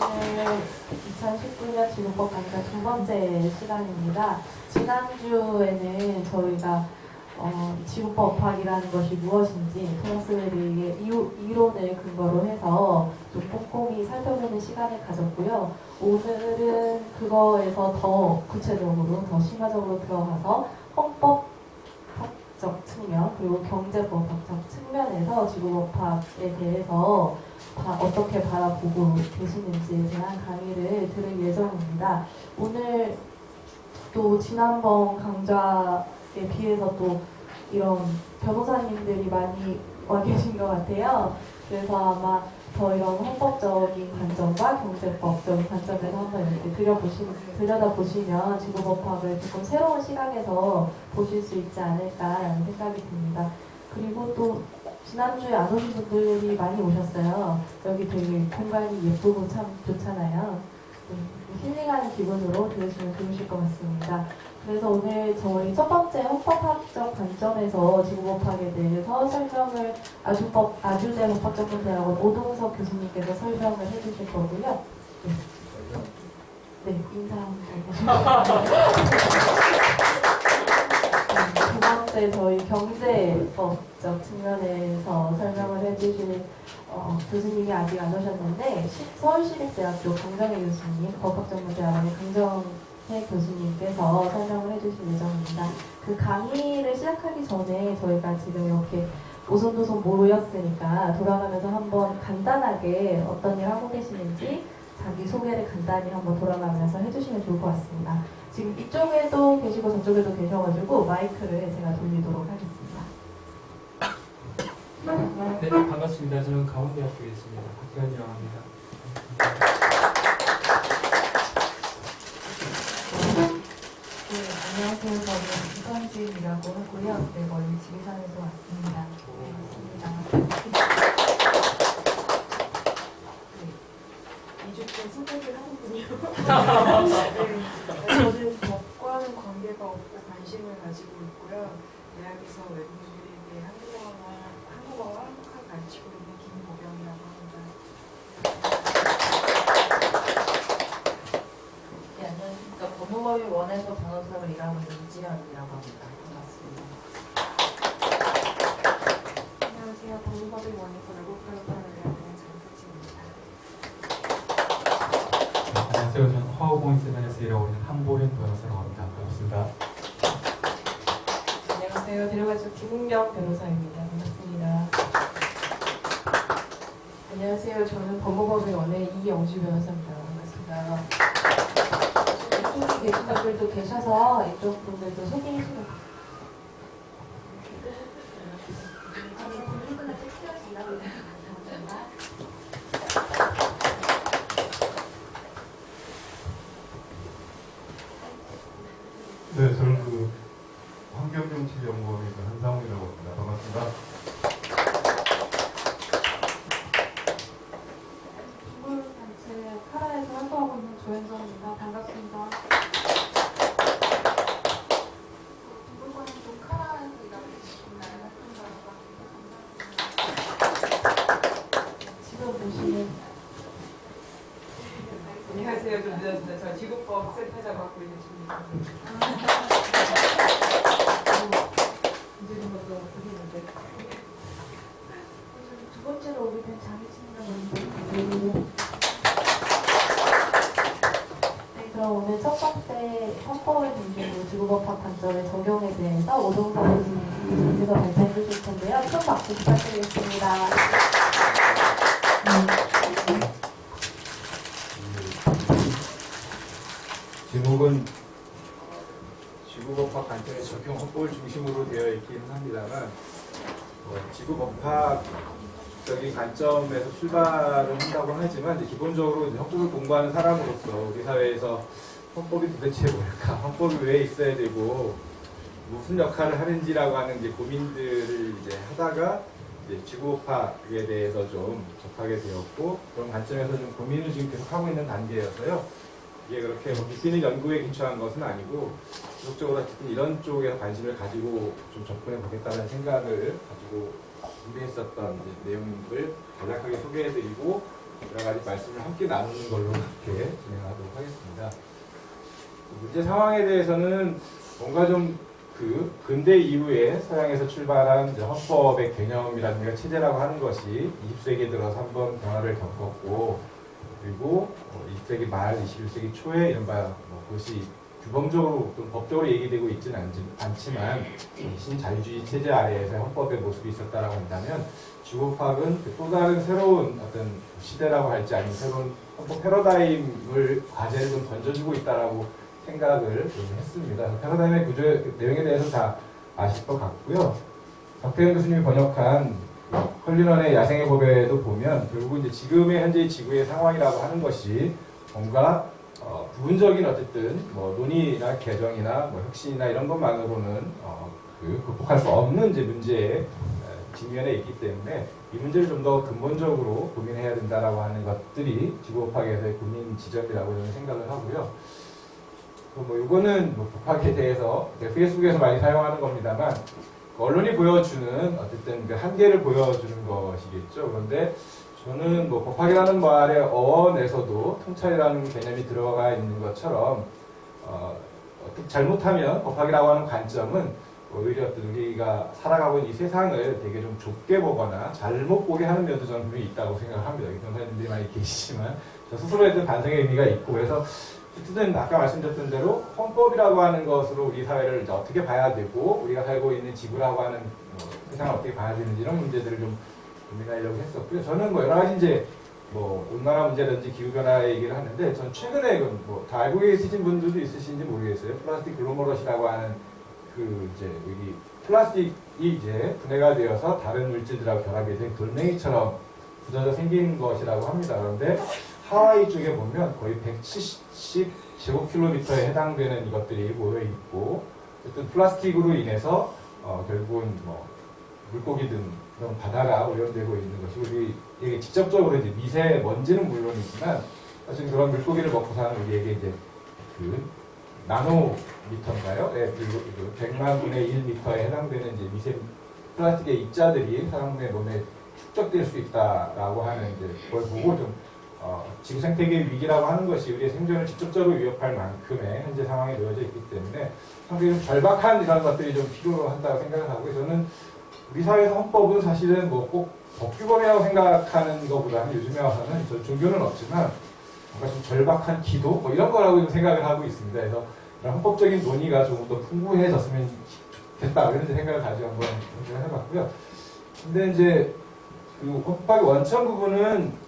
오늘 2019년 지구법 강좌 두 번째 시간입니다. 지난주에는 저희가 지구법 업학이라는 것이 무엇인지 토마스 메리의 이론을 근거로 해서 좀 꼼꼼히 살펴보는 시간을 가졌고요. 오늘은 그거에서 더 구체적으로, 더 심화적으로 들어가서 헌법학적 측면 그리고 경제법학적 측면에서 지구법학에 대해서 어떻게 바라보고 계시는지에 대한 강의를 들을 예정입니다. 오늘 또 지난번 강좌에 비해서 또 이런 변호사님들이 많이 와 계신 것 같아요. 그래서 아마 더 이런 헌법적인 관점과 경제법적인 관점에서 한번 이렇게 들여다보시면 지구법학을 조금 새로운 시각에서 보실 수 있지 않을까라는 생각이 듭니다. 그리고 또 지난주에 안 오신 분들이 많이 오셨어요. 여기 되게 공간이 예쁘고 참 좋잖아요. 힐링하는 기분으로 들으시면 좋으실 것 같습니다. 그래서 오늘 저희 첫 번째 헌법학적 관점에서 지구법학에 대해서 설명을 아주대 법학전문대학원 오동석 교수님께서 설명을 해주실 거고요. 네, 인사 한번 두 번째 저희 경제법적 측면에서 설명을 해주실 교수님이 아직 안 오셨는데 서울시립대학교 강정혜 교수님, 법학전문대학원의 강정혜 교수님께서 설명을 해주실 예정입니다. 그 강의를 시작하기 전에 저희가 지금 이렇게 오손도손 모였으니까 돌아가면서 한번 간단하게 어떤 일 하고 계시는지 자기 소개를 간단히 한번 돌아가면서 해주시면 좋을 것 같습니다. 지금 이쪽에도 계시고 저쪽에도 계셔가지고 마이크를 제가 돌리도록 하겠습니다. 네, 반갑습니다. 저는 강원대학교에 있습니다. 박기환이라고 합니다. 네, 안녕하세요. 저는 이선주임이라고 하고요. 네, 멀리 지리산에서 왔습니다. 네, 2주째 소개를 하는군요. 네, 저는 법과는 관계가 없고 관심을 가지고 있고요. 대학에서 외국인들에게 한국어와 한국학을 가르치고 있는 김보경이라고 합니다. 네, 안녕하십니까. 법무법인 원에서 변호사로 일하고 있는 이지연이라고 합니다. 반갑습니다. 안녕하세요. 법무법인 원에서 외국 변호사를 일하고 있는 장수진입니다. 네, 안녕하세요. 저는 화호공인재단에서 일하고 있는 한보현 변호사라고 합니다. 반갑습니다. 안녕하세요. 데려가족 김은경 변호사입니다. 반갑습니다. 안녕하세요. 저는 법무법인 원의 이영주 변호사입니다. 반갑습니다. 이쪽에 계신 분들도 계셔서 이쪽 분들도 소개해주세요. 네, 저는 환경정치연구원에 있는 한상훈이라고 합니다. 반갑습니다. 동물단체 카라에서 활동하고 있는 조현정입니다. 반갑습니다. 동물관은 좀 카라에서 일하고 있나요? 지금 보시는 안녕하세요. 좀 늦었습니다. 저 지구법 센터장 맡고 있는 주입니다. 문제는 것도 보시는데 두 번째로 오게 된 장희진이라고 네, 그럼 오늘 첫 번째 헌법을 중심으로 지구법학 관점의 적용에 대해서 오동석 교수님께서 발표해 주실 텐데요. 큰 박수 부탁드리겠습니다. 제목은 지구법학 관점의 적용 헌법을 중심으로 되어 있기는 합니다만 지구법학적인 관점에서 출발을 한다고 하지만 이제 기본적으로 이제 헌법을 공부하는 사람으로서 우리 사회에서 헌법이 도대체 뭘까, 헌법이 왜 있어야 되고 무슨 역할을 하는지라고 하는 이제 고민들을 이제 하다가 이제 지구법학에 대해서 좀 접하게 되었고 그런 관점에서 좀 고민을 지금 계속 하고 있는 단계여서요. 이게 그렇게 뭐 깊이 있는 연구에 기초한 것은 아니고 지속적으로 어쨌든 이런 쪽에 관심을 가지고 좀 접근해 보겠다는 생각을 가지고 준비했었던 이제 내용을 간략하게 소개해드리고 여러 가지 말씀을 함께 나누는 걸로 이렇게 진행하도록 하겠습니다. 문제 상황에 대해서는 뭔가 좀 근대 이후에 서양에서 출발한 이제 헌법의 개념이라든가 체제라고 하는 것이 20세기 들어서 한번 변화를 겪었고, 그리고 20세기 말 21세기 초에 이른바 그것이 규범적으로 또는 법적으로 얘기되고 있지는 않지만 신자유주의 체제 아래에서 헌법의 모습이 있었다라고 한다면 지구법학은 또 다른 새로운 어떤 시대라고 할지 아니면 새로운 헌법 패러다임을 과제를 좀 던져주고 있다라고 생각을 좀 했습니다. 패러다임의 구조 내용에 대해서 다 아실 것 같고요. 박태현 교수님이 번역한 컬리넌의 야생의 법에도 보면 결국은 이제 지금의 현재 지구의 상황이라고 하는 것이 뭔가 부분적인 어쨌든 논의나 개정이나 혁신이나 이런 것만으로는 극복할 수 없는 이제 문제의 직면에 있기 때문에 이 문제를 좀 더 근본적으로 고민해야 된다라고 하는 것들이 지구법학에서의 고민 지점이라고 저는 생각을 하고요. 이거는 법학에 대해서 페이스북에서 많이 사용하는 겁니다만 언론이 보여주는 어쨌든 그 한계를 보여주는 것이겠죠. 그런데 저는 법학이라는 말의 어원에서도 통찰이라는 개념이 들어가 있는 것처럼 잘못하면 법학이라고 하는 관점은 오히려 우리가 살아가고 있는 이 세상을 되게 좀 좁게 보거나 잘못 보게 하는 면도 저는 분명히 있다고 생각을 합니다. 변호사님들이 많이 계시지만 저 스스로에도 반성의 의미가 있고, 그래서 어쨌든 아까 말씀드렸던 대로 헌법이라고 하는 것으로 우리 사회를 이제 어떻게 봐야 되고 우리가 살고 있는 지구라고 하는 세상을 어떻게 봐야 되는지 이런 문제들을 좀 고민하려고 했었고요. 저는 여러 가지 이제 온난화 문제라든지 기후변화 얘기를 하는데, 전 최근에 다 알고 계신 분들도 있으신지 모르겠어요. 플라스틱 글로머러시라고 하는 이제 여기 플라스틱이 이제 분해가 되어서 다른 물질들하고 결합이 된 돌멩이처럼 굳어져 생긴 것이라고 합니다. 그런데 하와이 쪽에 보면 거의 170제곱킬로미터에 해당되는 이것들이 모여 있고, 어떤 플라스틱으로 인해서 결국은 물고기든 그런 바다가 오염되고 있는 것이 우리에게 직접적으로 이제 미세먼지는 물론이지만 사실 그런 물고기를 먹고 사는 우리에게 이제 나노미터인가요? 네, 그리고 100만 분의 1미터에 해당되는 이제 미세 플라스틱의 입자들이 사람의 몸에 축적될 수 있다라고 하는 이제 그걸 보고 좀 지구 생태계 위기라고 하는 것이 우리의 생존을 직접적으로 위협할 만큼의 현재 상황에 놓여져 있기 때문에 상당히 좀 절박한 이런 것들이 좀 필요로 한다고 생각을 하고, 저는 우리 사회에서 헌법은 사실은 꼭 법규범이라고 생각하는 것보다는 요즘에 와서는 종교는 없지만 뭔가 좀 절박한 기도 이런 거라고 좀 생각을 하고 있습니다. 그래서 이런 헌법적인 논의가 조금 더 풍부해졌으면 좋겠다 이런 생각을 가지고 한번 생각을 해봤고요. 근데 이제 헌법의 원천 부분은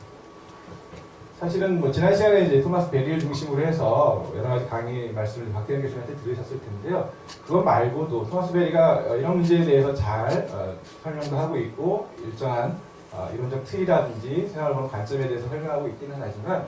사실은 지난 시간에 이제 토마스 베리를 중심으로 해서 여러 가지 강의 말씀을 박태현 교수님한테 들으셨을 텐데요. 그것 말고도 토마스 베리가 이런 문제에 대해서 잘 설명도 하고 있고 일정한 이론적 틀이라든지 생활을 보는 관점에 대해서 설명하고 있기는 하지만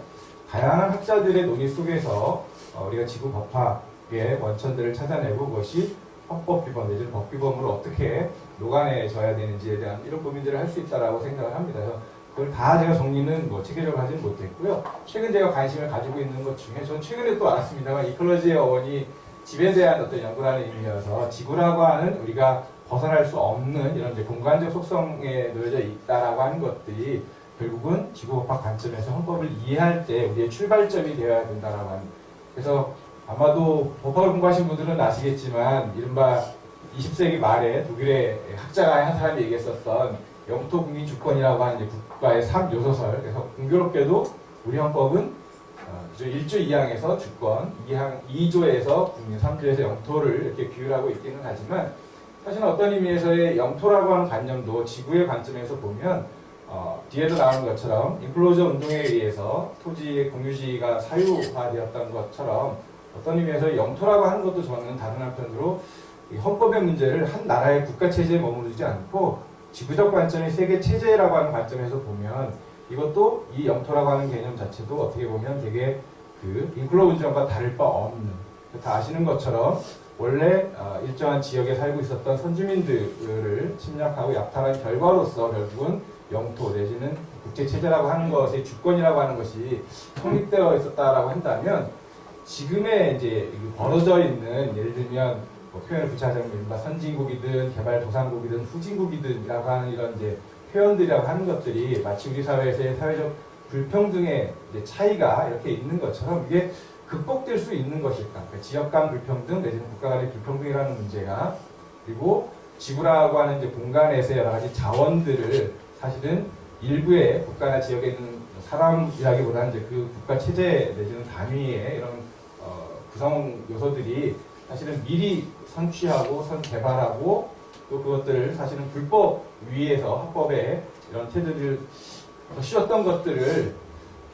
다양한 학자들의 논의 속에서 우리가 지구 법학의 원천들을 찾아내고 그것이 헌법 규범 내지는 법 규범으로 어떻게 녹아내져야 되는지에 대한 이런 고민들을 할 수 있다라고 생각을 합니다. 그래서 그걸 다 제가 정리는 체계적으로 하지는 못했고요. 최근 제가 관심을 가지고 있는 것 중에 저는 최근에 또 알았습니다만 이콜로지의 어원이 집에 대한 어떤 연구라는 의미여서 지구라고 하는 우리가 벗어날 수 없는 이런 이제 공간적 속성에 놓여져 있다라고 하는 것들이 결국은 지구법학 관점에서 헌법을 이해할 때 우리의 출발점이 되어야 된다라고 하는. 그래서 아마도 법학을 공부하신 분들은 아시겠지만 이른바 20세기 말에 독일의 학자가 한 사람이 얘기했었던 영토 국민 주권이라고 하는 이제 국가의 3요소설. 그래서 공교롭게도 우리 헌법은 1조 2항에서 주권, 2조에서 국민, 3조에서 영토를 이렇게 규율하고 있기는 하지만 사실 어떤 의미에서의 영토라고 하는 관념도 지구의 관점에서 보면 뒤에도 나오는 것처럼 인클로저 운동에 의해서 토지의 공유지가 사유화되었던 것처럼 어떤 의미에서 영토라고 하는 것도 저는 다른 한편으로 이 헌법의 문제를 한 나라의 국가 체제에 머무르지 않고 지구적 관점의 세계 체제라고 하는 관점에서 보면 이것도 이 영토라고 하는 개념 자체도 어떻게 보면 되게 인클로 운전과 다를 바 없는, 다 아시는 것처럼 원래 일정한 지역에 살고 있었던 선주민들을 침략하고 약탈한 결과로서 결국은 영토 내지는 국제체제라고 하는 것의 주권이라고 하는 것이 성립되어 있었다라고 한다면 지금의 이제 벌어져 있는 예를 들면 뭐 표현을 구체하자면 일반 선진국이든 개발도상국이든 후진국이든이라고 하는 이런 이제 표현들이라고 하는 것들이 마치 우리 사회에서의 사회적 불평등의 이제 차이가 이렇게 있는 것처럼 이게 극복될 수 있는 것일까? 그러니까 지역 간 불평등 내지는 국가 간의 불평등이라는 문제가, 그리고 지구라고 하는 이제 공간에서 여러 가지 자원들을 사실은 일부의 국가나 지역에 있는 사람이라기보다는 이제 그 국가 체제 내지는 단위의 이런 구성 요소들이 사실은 미리 선취하고 개발하고 또 그것들을 사실은 불법 위에서 합법에 이런 테두리를 씌웠던 것들을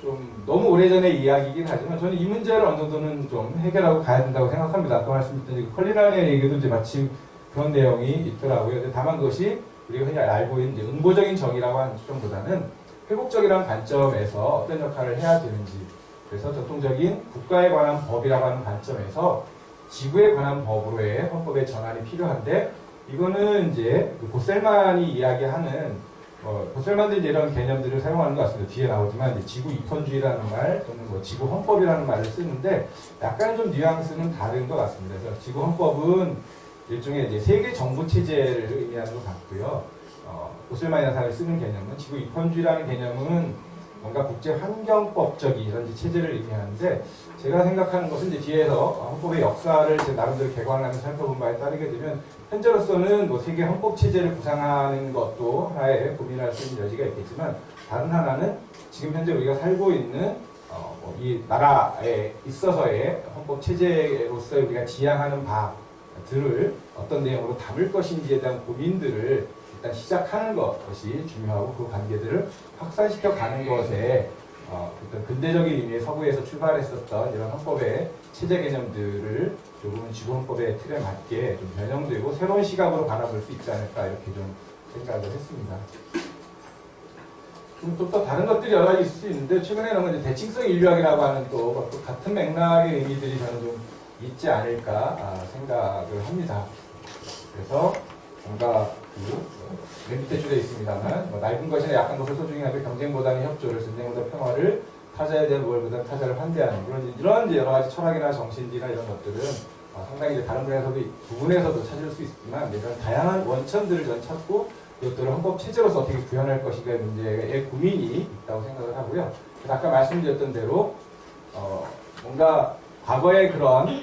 좀 너무 오래전의 이야기이긴 하지만 저는 이 문제를 어느 정도는 좀 해결하고 가야 된다고 생각합니다. 아까 말씀드린 컬리란의 얘기도 이제 마침 그런 내용이 있더라고요. 다만 그것이 우리가 흔히 알고 있는 이제 응보적인 정의라고 하는 추정보다는 회복적이라는 관점에서 어떤 역할을 해야 되는지, 그래서 전통적인 국가에 관한 법이라고 하는 관점에서 지구에 관한 법으로의 헌법의 전환이 필요한데, 이거는 이제 고셀만이 이야기하는 고셀만도 이제 이런 개념들을 사용하는 것 같습니다. 뒤에 나오지만 이제 지구 이권주의라는 말 또는 뭐 지구 헌법이라는 말을 쓰는데 약간 좀 뉘앙스는 다른 것 같습니다. 그래서 지구 헌법은 일종의 이제 세계 정부 체제를 의미하는 것 같고요. 고셀만이라는 사람이 쓰는 개념은 지구 이권주의라는 개념은 뭔가 국제 환경법적인 이런 체제를 의미하는데, 제가 생각하는 것은 이제 뒤에서 헌법의 역사를 제 나름대로 개관하면서 살펴본 바에 따르게 되면 현재로서는 뭐 세계 헌법 체제를 구상하는 것도 하나의 고민할 수 있는 여지가 있겠지만, 다른 하나는 지금 현재 우리가 살고 있는 이 나라에 있어서의 헌법 체제로서 우리가 지향하는 바들을 어떤 내용으로 담을 것인지에 대한 고민들을 일단 시작하는 것이 중요하고, 그 관계들을 확산시켜 가는 것에 어떤 근대적인 의미의 서구에서 출발했었던 이런 헌법의 체제 개념들을 조금은 지구헌법의 틀에 맞게 좀 변형되고 새로운 시각으로 바라볼 수 있지 않을까, 이렇게 좀 생각을 했습니다. 또 다른 것들이 여러 가지 있을 수 있는데, 최근에는 이제 대칭성 인류학이라고 하는 또 같은 맥락의 의미들이 저는 좀 있지 않을까 생각을 합니다. 그래서 뭔가 맨 밑에 줄에 있습니다만, 낡은 것이나 약한 것을 소중히 하고 경쟁보다는 협조를, 전쟁보다 평화를, 타자에 대한 우월보다는 타자를 환대하는 이런 이제 여러 가지 철학이나 정신이나 이런 것들은 상당히 이제 다른 부분에서도 찾을 수 있지만, 이런 다양한 원천들을 전 찾고 그것들을 헌법 체제로서 어떻게 구현할 것인가의 문제에 고민이 있다고 생각을 하고요. 그래서 아까 말씀드렸던 대로 뭔가 과거의 그런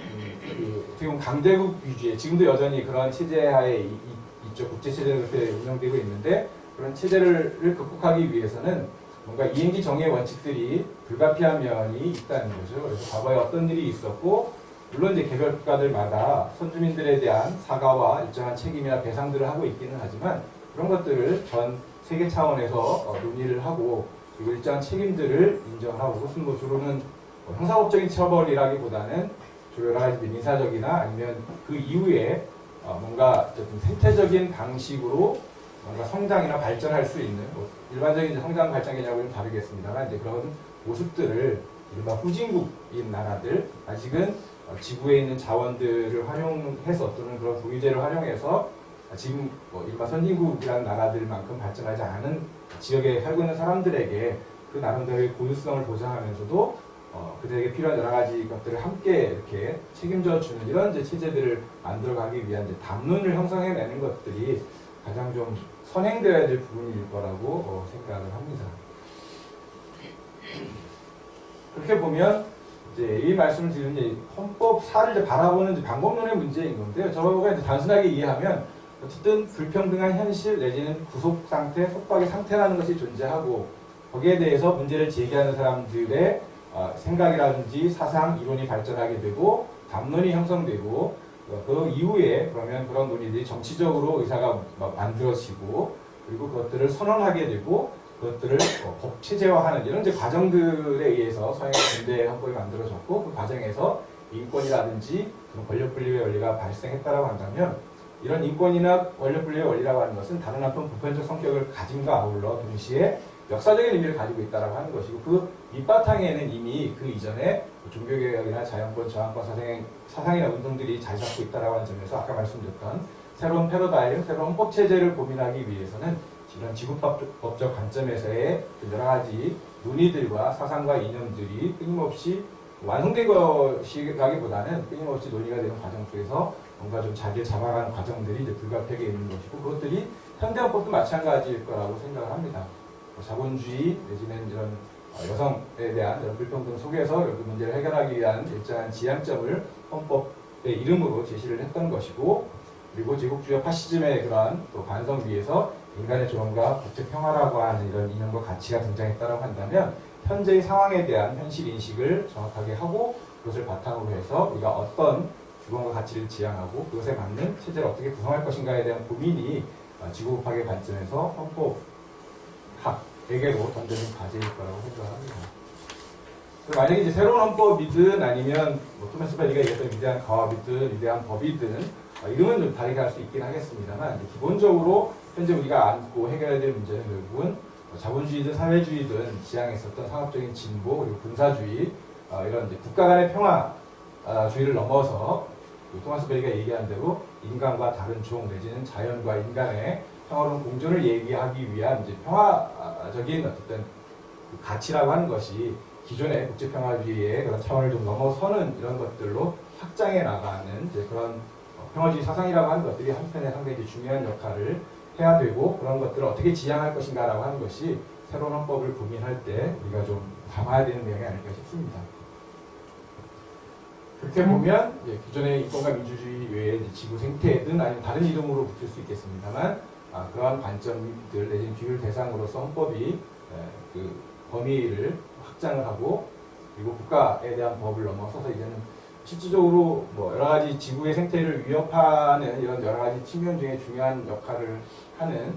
지금 강대국 위주의, 지금도 여전히 그런 체제하에 있죠. 국제체제가 그렇게 운영되고 있는데, 그런 체제를 극복하기 위해서는 뭔가 이행기 정의의 원칙들이 불가피한 면이 있다는 거죠. 그래서 과거에 어떤 일이 있었고, 물론 이제 개별 국가들마다 선주민들에 대한 사과와 일정한 책임이나 배상들을 하고 있기는 하지만, 그런 것들을 전 세계 차원에서 논의를 하고, 그리고 일정한 책임들을 인정하고, 그것은 뭐 주로는 형사법적인 처벌이라기보다는 주로 여러 가지 민사적이나 아니면 그 이후에 뭔가 좀 생태적인 방식으로 뭔가 성장이나 발전할 수 있는, 일반적인 이제 성장 발전 개념하고는 다르겠습니다만, 이제 그런 모습들을 일반 후진국인 나라들, 아직은 지구에 있는 자원들을 활용해서 또는 그런 부유재를 활용해서 지금 일반 선진국이라는 나라들만큼 발전하지 않은 지역에 살고 있는 사람들에게 그 나름대로의 고유성을 보장하면서도 그들에게 필요한 여러 가지 것들을 함께 이렇게 책임져 주는 이런 이제 체제들을 만들어가기 위한 이제 담론을 형성해내는 것들이 가장 좀 선행되어야 될 부분일 거라고 생각을 합니다. 그렇게 보면 이제 이 말씀을 드리는 이제 헌법사를 이제 바라보는 이제 방법론의 문제인 건데요. 저가 이제 단순하게 이해하면 어쨌든 불평등한 현실 내지는 구속 상태, 속박의 상태라는 것이 존재하고, 거기에 대해서 문제를 제기하는 사람들의 생각이라든지 사상, 이론이 발전하게 되고 담론이 형성되고, 그 이후에 그러면 그런 논의들이 정치적으로 의사가 만들어지고, 그리고 그것들을 선언하게 되고 그것들을 법 체제화하는 이런 이제 과정들에 의해서 서양의 근대 헌법이 만들어졌고, 그 과정에서 인권이라든지 그런 권력 분립의 원리가 발생했다라고 한다면, 이런 인권이나 권력 분립의 원리라고 하는 것은 다른 한편 보편적 성격을 가짐과 아울러 동시에 역사적인 의미를 가지고 있다고 하는 것이고, 그 밑바탕에는 이미 그 이전에 종교개혁이나 자연권, 저항권 사상이나 운동들이 자리 잡고 있다고 하는 점에서 아까 말씀드렸던 새로운 패러다임, 새로운 헌법체제를 고민하기 위해서는 이런 지구법적 관점에서의 여러 가지 논의들과 사상과 이념들이 끊임없이 완성된 것이라기보다는 끊임없이 논의가 되는 과정 속에서 뭔가 좀 자기를 잡아가는 과정들이 이제 불가피하게 있는 것이고 그것들이 현대헌법도 마찬가지일 거라고 생각을 합니다. 자본주의 내지는 이런 여성에 대한 이런 불평등 속에서 그 문제를 해결하기 위한 일정한 지향점을 헌법의 이름으로 제시를 했던 것이고 그리고 제국주의 파시즘의 그러한 또 반성 위에서 인간의 존엄과 국제 평화라고 하는 이런 이념과 가치가 등장했다고 한다면 현재의 상황에 대한 현실 인식을 정확하게 하고 그것을 바탕으로 해서 우리가 어떤 규범과 가치를 지향하고 그것에 맞는 체제를 어떻게 구성할 것인가에 대한 고민이 지구법학의 관점에서 헌법학에게로 던져진 과제일 거라고 생각합니다. 만약에 이제 새로운 헌법이든 아니면 뭐 토마스 벨리가 얘기했던 위대한 가업이든 위대한 법이든 이름은 좀 다르게 할 수 있긴 하겠습니다만 기본적으로 현재 우리가 안고 해결해야 될 문제는 결국은 자본주의든 사회주의든 지향했었던 상업적인 진보 그리고 군사주의 이런 이제 국가 간의 평화주의를 넘어서 토마스 벨리가 얘기한 대로 인간과 다른 종 내지는 자연과 인간의 평화로운 공존을 얘기하기 위한 이제 평화적인 어쨌든 가치라고 하는 것이 기존의 국제평화주의의 그런 차원을 좀 넘어서는 이런 것들로 확장해 나가는 이제 그런 평화주의 사상이라고 하는 것들이 한편에 상당히 중요한 역할을 해야 되고 그런 것들을 어떻게 지향할 것인가라고 하는 것이 새로운 헌법을 고민할 때 우리가 좀 담아야 되는 내용이 아닐까 싶습니다. 그렇게 보면 기존의 인권과 민주주의 외에 지구 생태든 아니면 다른 이름으로 붙일 수 있겠습니다만 그러한 관점들 내지는 규율 대상으로서 헌법이 그 범위를 확장을 하고 그리고 국가에 대한 법을 넘어서서 이제는 실질적으로 뭐 여러 가지 지구의 생태를 위협하는 이런 여러 가지 측면 중에 중요한 역할을 하는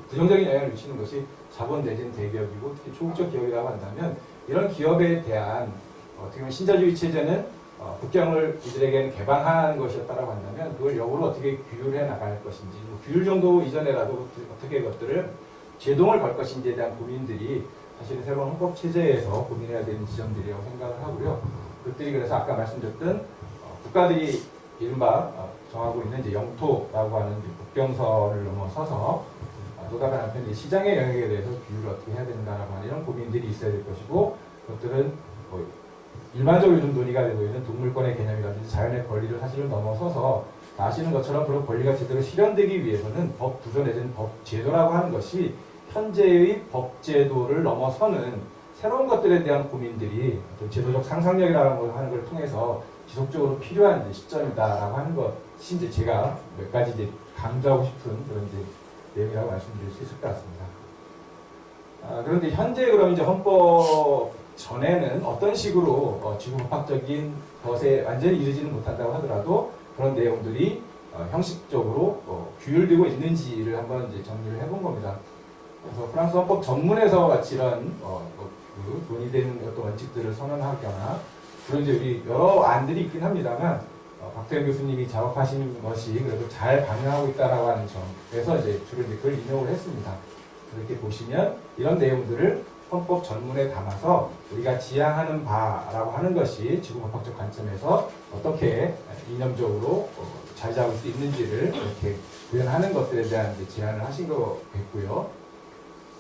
부정적인 영향을 미치는 것이 자본 내지는 대기업이고 특히 초국적 기업이라고 한다면 이런 기업에 대한 어떻게 보면 신자주의 체제는 국경을 이들에게는 개방하는 것이었다라고 한다면 그걸 역으로 어떻게 규율해 나갈 것인지 뭐 규율 정도 이전에라도 어떻게 그것들을 제동을 걸 것인지에 대한 고민들이 사실은 새로운 헌법 체제에서 고민해야 되는 지점들이라고 생각을 하고요. 그것들이 그래서 아까 말씀드렸던 국가들이 이른바 정하고 있는 이제 영토라고 하는 이제 국경선을 넘어서서 또 다른 한편 시장의 영역에 대해서 규율을 어떻게 해야 되는가라고 하는 이런 고민들이 있어야 될 것이고 그것들은 뭐 일반적으로 요즘 논의가 되고 있는 동물권의 개념이라든지 자연의 권리를 사실은 넘어서서 아시는 것처럼 그런 권리가 제대로 실현되기 위해서는 법 구조 내지는 법 제도라고 하는 것이 현재의 법 제도를 넘어서는 새로운 것들에 대한 고민들이 제도적 상상력이라고 하는 걸 통해서 지속적으로 필요한 시점이다라고 하는 것이 이제 제가 몇 가지 이제 강조하고 싶은 그런 이제 내용이라고 말씀드릴 수 있을 것 같습니다. 그런데 현재 그럼 이제 헌법 전에는 어떤 식으로 지구법학적인 것에 완전히 이르지는 못한다고 하더라도 그런 내용들이 형식적으로 규율되고 있는지를 한번 이제 정리를 해본 겁니다. 그래서 프랑스 헌법 전문에서 같이 이런 그 논의되는 어떤 원칙들을 선언하거나 그런 이제 우리 여러 안들이 있긴 합니다만 박태현 교수님이 작업하신 것이 그래도 잘 반영하고 있다라고 하는 점에서 이제 주로 이제 그걸 인용을 했습니다. 이렇게 보시면 이런 내용들을 헌법 전문에 담아서 우리가 지향하는 바라고 하는 것이 지구법학적 관점에서 어떻게 이념적으로 자리 잡을 수 있는지를 이렇게 구현하는 것들에 대한 이제 제안을 하신 것 같고요.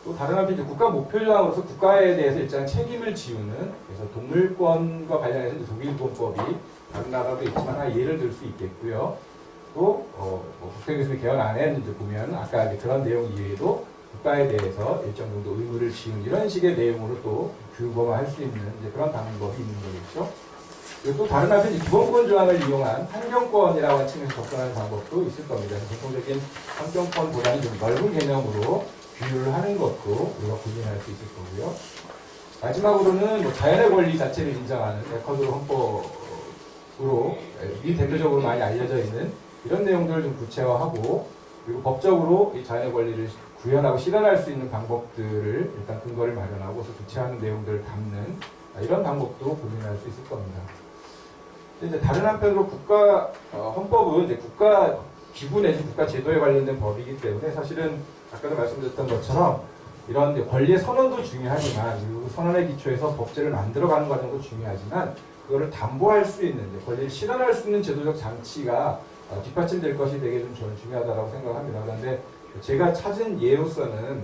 또 다른 한편 이제 국가 목표 조항으로서 국가에 대해서 일정한 책임을 지우는 그래서 동물권과 관련해서 이제 독일권법이 다른 나라도 있지만 예를 들 수 있겠고요. 또 국회 교수님 개헌안에 이제 보면 아까 이제 그런 내용 이외에도 국가에 대해서 일정 정도 의무를 지은 이런 식의 내용으로 또 규범화할 수 있는 이제 그런 방법이 있는 거겠죠. 그리고 또 다른 한편 기본권 조항을 이용한 환경권이라고 하는 측면에서 접근하는 방법도 있을 겁니다. 전통적인 환경권보다는 좀 넓은 개념으로 규율을 하는 것도 우리가 고민할 수 있을 거고요. 마지막으로는 뭐 자연의 권리 자체를 인정하는 에커드 헌법으로 이 대표적으로 많이 알려져 있는 이런 내용들을 좀 구체화하고 그리고 법적으로 이 자연의 권리를 구현하고 실현할 수 있는 방법들을 일단 근거를 마련하고 그래서 구체화하는 내용들을 담는 이런 방법도 고민할 수 있을 겁니다. 이제 다른 한편으로 국가 헌법은 이제 국가 기구 내지 국가 제도에 관련된 법이기 때문에 사실은 아까도 말씀드렸던 것처럼 이런 권리의 선언도 중요하지만 그 선언의 기초에서 법제를 만들어가는 과정도 중요하지만 그거를 담보할 수 있는 권리를 실현할 수 있는 제도적 장치가 뒷받침될 것이 되게 좀 저는 중요하다고 생각합니다. 그런데 제가 찾은 예로서는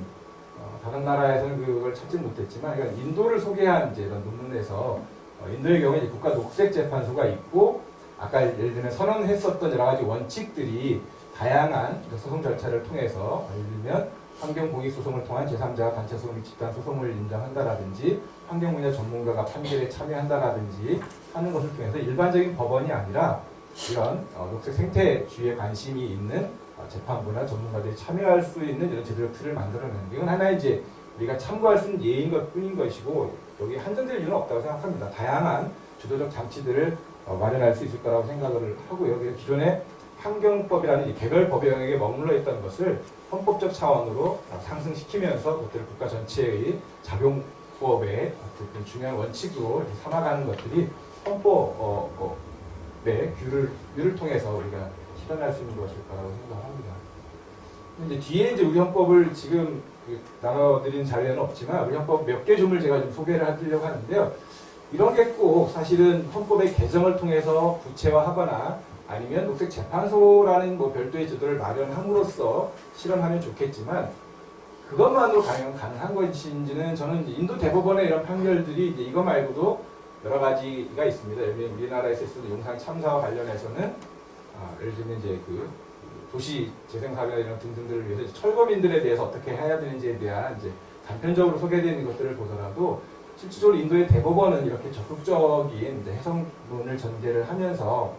다른 나라에서는 그걸 찾지 못했지만 그러니까 인도를 소개한 이제 이런 논문에서 인도의 경우에 국가 녹색재판소가 있고 아까 예를 들면 선언했었던 여러 가지 원칙들이 다양한 소송 절차를 통해서 예를 들면 환경공익소송을 통한 제3자가 단체소송 및 집단소송을 인정한다라든지 환경분야 전문가가 판결에 참여한다라든지 하는 것을 통해서 일반적인 법원이 아니라 이런 녹색 생태주의에 관심이 있는 재판부나 전문가들이 참여할 수 있는 이런 제도적 틀을 만들어내는 이건 하나의 이제 우리가 참고할 수 있는 예인 것 뿐인 것이고 여기 한정될 이유는 없다고 생각합니다. 다양한 주도적 장치들을 마련할 수 있을 거라고 생각을 하고요. 그래서 기존의 환경법이라는 이 개별 법의 영역에 머물러 있던 것을 헌법적 차원으로 상승시키면서 그것들을 국가 전체의 작용법의 어떤 중요한 원칙으로 삼아가는 것들이 헌법의 규를 통해서 우리가 실현할 수 있는 것일 거라고 생각합니다. 근데 뒤에 이제 우리 헌법을 지금 나눠드린 자료에는 없지만 우리 헌법 몇 개 점을 제가 좀 소개를 해드리려고 하는데요. 이런 게 꼭 사실은 헌법의 개정을 통해서 구체화하거나 아니면 녹색재판소라는 뭐 별도의 제도를 마련함으로써 실현하면 좋겠지만 그것만으로 가능한 것인지는 저는 이제 인도 대법원의 이런 판결들이 이제 이거 말고도 여러 가지가 있습니다. 예를 들면 우리나라에서 있었던 용산 참사와 관련해서는 예를 들면 이제 그 도시 재생사업이나 이런 등등들을 위해서 철거민들에 대해서 어떻게 해야 되는지에 대한 이제 단편적으로 소개되는 것들을 보더라도 실질적으로 인도의 대법원은 이렇게 적극적인 이제 해석론을 전개를 하면서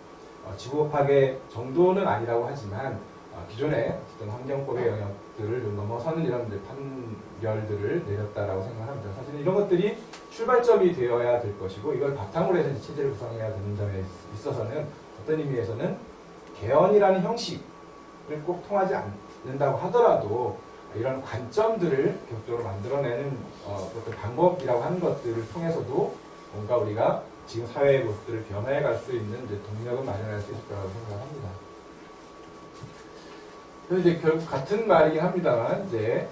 지구법학의 정도는 아니라고 하지만 기존의 어떤 환경법의 영역들을 좀 넘어서는 이런 판결들을 내렸다라고 생각합니다. 사실 이런 것들이 출발점이 되어야 될 것이고 이걸 바탕으로 해서 체제를 구성해야 되는 점에 있어서는 어떤 의미에서는 개헌이라는 형식을 꼭 통하지 않는다고 하더라도 이런 관점들을 계속적으로 만들어내는 어떤 방법이라고 하는 것들을 통해서도 뭔가 우리가 지금 사회의 모습들을 변화해 갈 수 있는 이제 동력을 마련할 수 있을 거라고 생각합니다. 그래서 이제 결국 같은 말이긴 합니다만, 이제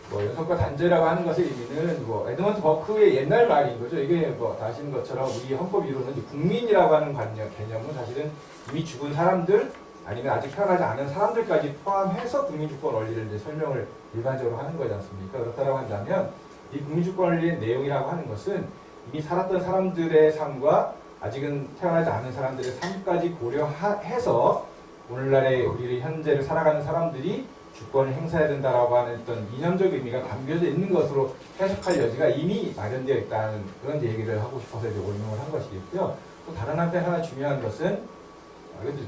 뭐 연속과 단죄라고 하는 것의 의미는 뭐 에드먼드 버크의 옛날 말인 거죠. 이게 뭐 다 아시는 것처럼 우리 헌법 이론은 이제 국민이라고 하는 개념은 사실은 이미 죽은 사람들 아니면 아직 태어나지 않은 사람들까지 포함해서 국민주권 원리를 이제 설명을 일반적으로 하는 거지 않습니까? 그렇다고 한다면 이 국민주권 원리의 내용이라고 하는 것은 이미 살았던 사람들의 삶과 아직은 태어나지 않은 사람들의 삶까지 고려해서 오늘날의 우리 현재를 살아가는 사람들이 주권을 행사해야 된다라고 하는 어떤 이념적 의미가 담겨져 있는 것으로 해석할 여지가 이미 마련되어 있다는 그런 얘기를 하고 싶어서 이제 올명을 한 것이겠고요. 또 다른 한편 하나 중요한 것은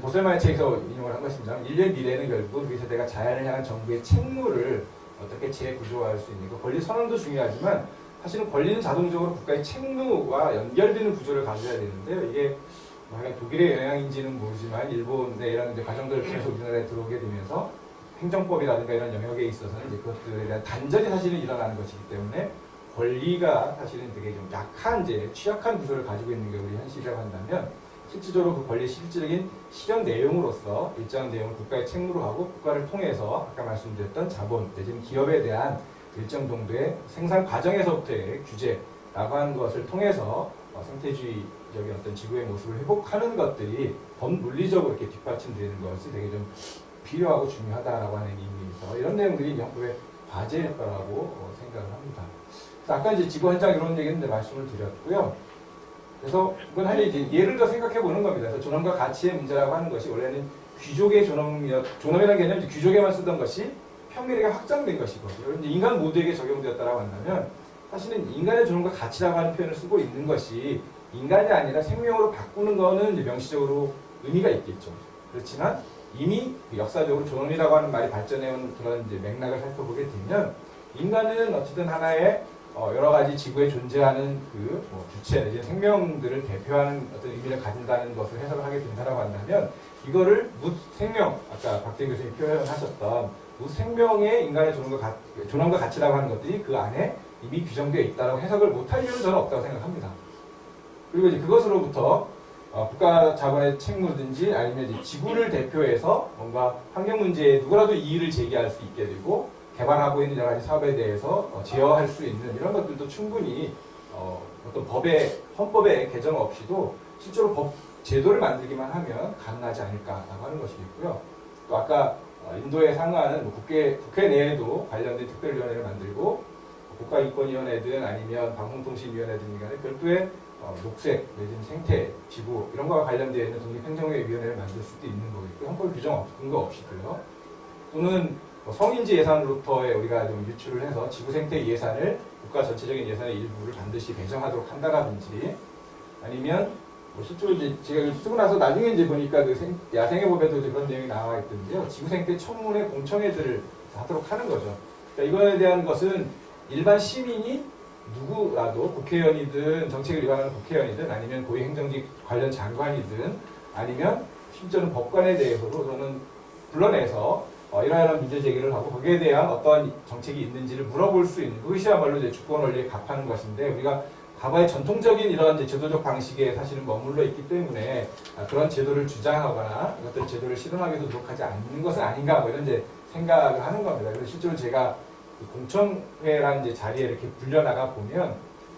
보셀만의 책에서 인용을 한 것입니다. 인류의 미래는 결국 우리 세대가 자연을 향한 정부의 책무를 어떻게 재구조화할 수 있는 거. 권리 선언도 중요하지만 사실은 권리는 자동적으로 국가의 책무와 연결되는 구조를 가져야 되는데요. 이게 독일의 영향인지는 모르지만 일본의 이런 과정들을 통해서 우리나라에 들어오게 되면서 행정법이라든가 이런 영역에 있어서는 이제 그것들에 대한 단절이 사실은 일어나는 것이기 때문에 권리가 사실은 되게 좀 약한 이제 취약한 구조를 가지고 있는 게 우리 현실이라고 한다면 실질적으로 그 권리의 실질적인 실현 내용으로서 일정한 내용을 국가의 책무로 하고 국가를 통해서 아까 말씀드렸던 자본 내지는 기업에 대한 일정 정도의 생산 과정에서부터의 규제라고 하는 것을 통해서 생태주의적인 어떤 지구의 모습을 회복하는 것들이 범논리적으로 이렇게 뒷받침되는 것이 되게 좀 필요하고 중요하다라고 하는 의미에서 이런 내용들이 이제 헌법의 과제일 거라고 생각을 합니다. 그래서 아까 이제 지구 현장 이런 얘기인데 말씀을 드렸고요. 그래서 이건 한 예를 들어 생각해 보는 겁니다. 그래서 존엄과 가치의 문제라고 하는 것이 원래는 귀족의 존엄이라는 개념이 귀족에만 쓰던 것이 평균에게 확장된 것이거든요. 이제 인간 모두에게 적용되었다라고 한다면 사실은 인간의 존엄과 가치라고 하는 표현을 쓰고 있는 것이 인간이 아니라 생명으로 바꾸는 거는 이제 명시적으로 의미가 있겠죠. 그렇지만 이미 역사적으로 존엄이라고 하는 말이 발전해온 그런 이제 맥락을 살펴보게 되면 인간은 어쨌든 하나의 여러 가지 지구에 존재하는 그 주체 내지 생명들을 대표하는 어떤 의미를 가진다는 것을 해석을 하게 된다라고 한다면 이거를 무생명 아까 박대기 교수님이 표현하셨던 무생명의 인간의 존엄과 가치라고 하는 것들이 그 안에 이미 규정되어 있다라고 해석을 못할 이유는 저는 없다고 생각합니다. 그리고 이제 그것으로부터 국가 자본의 책무든지 아니면 이제 지구를 대표해서 뭔가 환경 문제에 누구라도 이의를 제기할 수 있게 되고 개발하고 있는 여러 가지 사업에 대해서 제어할 수 있는 이런 것들도 충분히 어떤 헌법의 개정 없이도 실제로 법 제도를 만들기만 하면 가능하지 않을까라고 하는 것이겠고요. 또 아까 인도에 상응하는 국회 내에도 관련된 특별위원회를 만들고 국가인권위원회든 아니면 방송통신위원회든 간에 별도의 녹색 내지는 생태, 지구 이런 거와 관련되어 있는 독립행정위원회를 만들 수도 있는 거겠고 헌법 규정 근거 없이도요. 또는 성인지 예산으로부터의 우리가 좀 유출을 해서 지구 생태 예산을 국가 전체적인 예산의 일부를 반드시 배정하도록 한다라든지 아니면 실제로 이제 제가 쓰고 나서 나중에 이제 보니까 그 야생의 법에도 그런 내용이 나와 있던데요. 지구 생태 청문회 공청회들을 하도록 하는 거죠. 그러니까 이거에 대한 것은 일반 시민이 누구라도 국회의원이든 정책을 위반하는 국회의원이든 아니면 고위행정직 관련 장관이든 아니면 심지어는 법관에 대해서도 저는 불러내서 이러한 문제 제기를 하고 거기에 대한 어떠한 정책이 있는지를 물어볼 수 있는 그것이야말로 이제 주권 원리에 합하는 것인데 우리가 과거의 전통적인 이런 이제 제도적 방식에 사실은 머물러 있기 때문에 그런 제도를 주장하거나 이것들 제도를 실현하기 위해서 노력하지 않는 것은 아닌가 뭐 이런 이제 생각을 하는 겁니다. 그래서 실제로 제가 공청회라는 이제 자리에 이렇게 불려나가 보면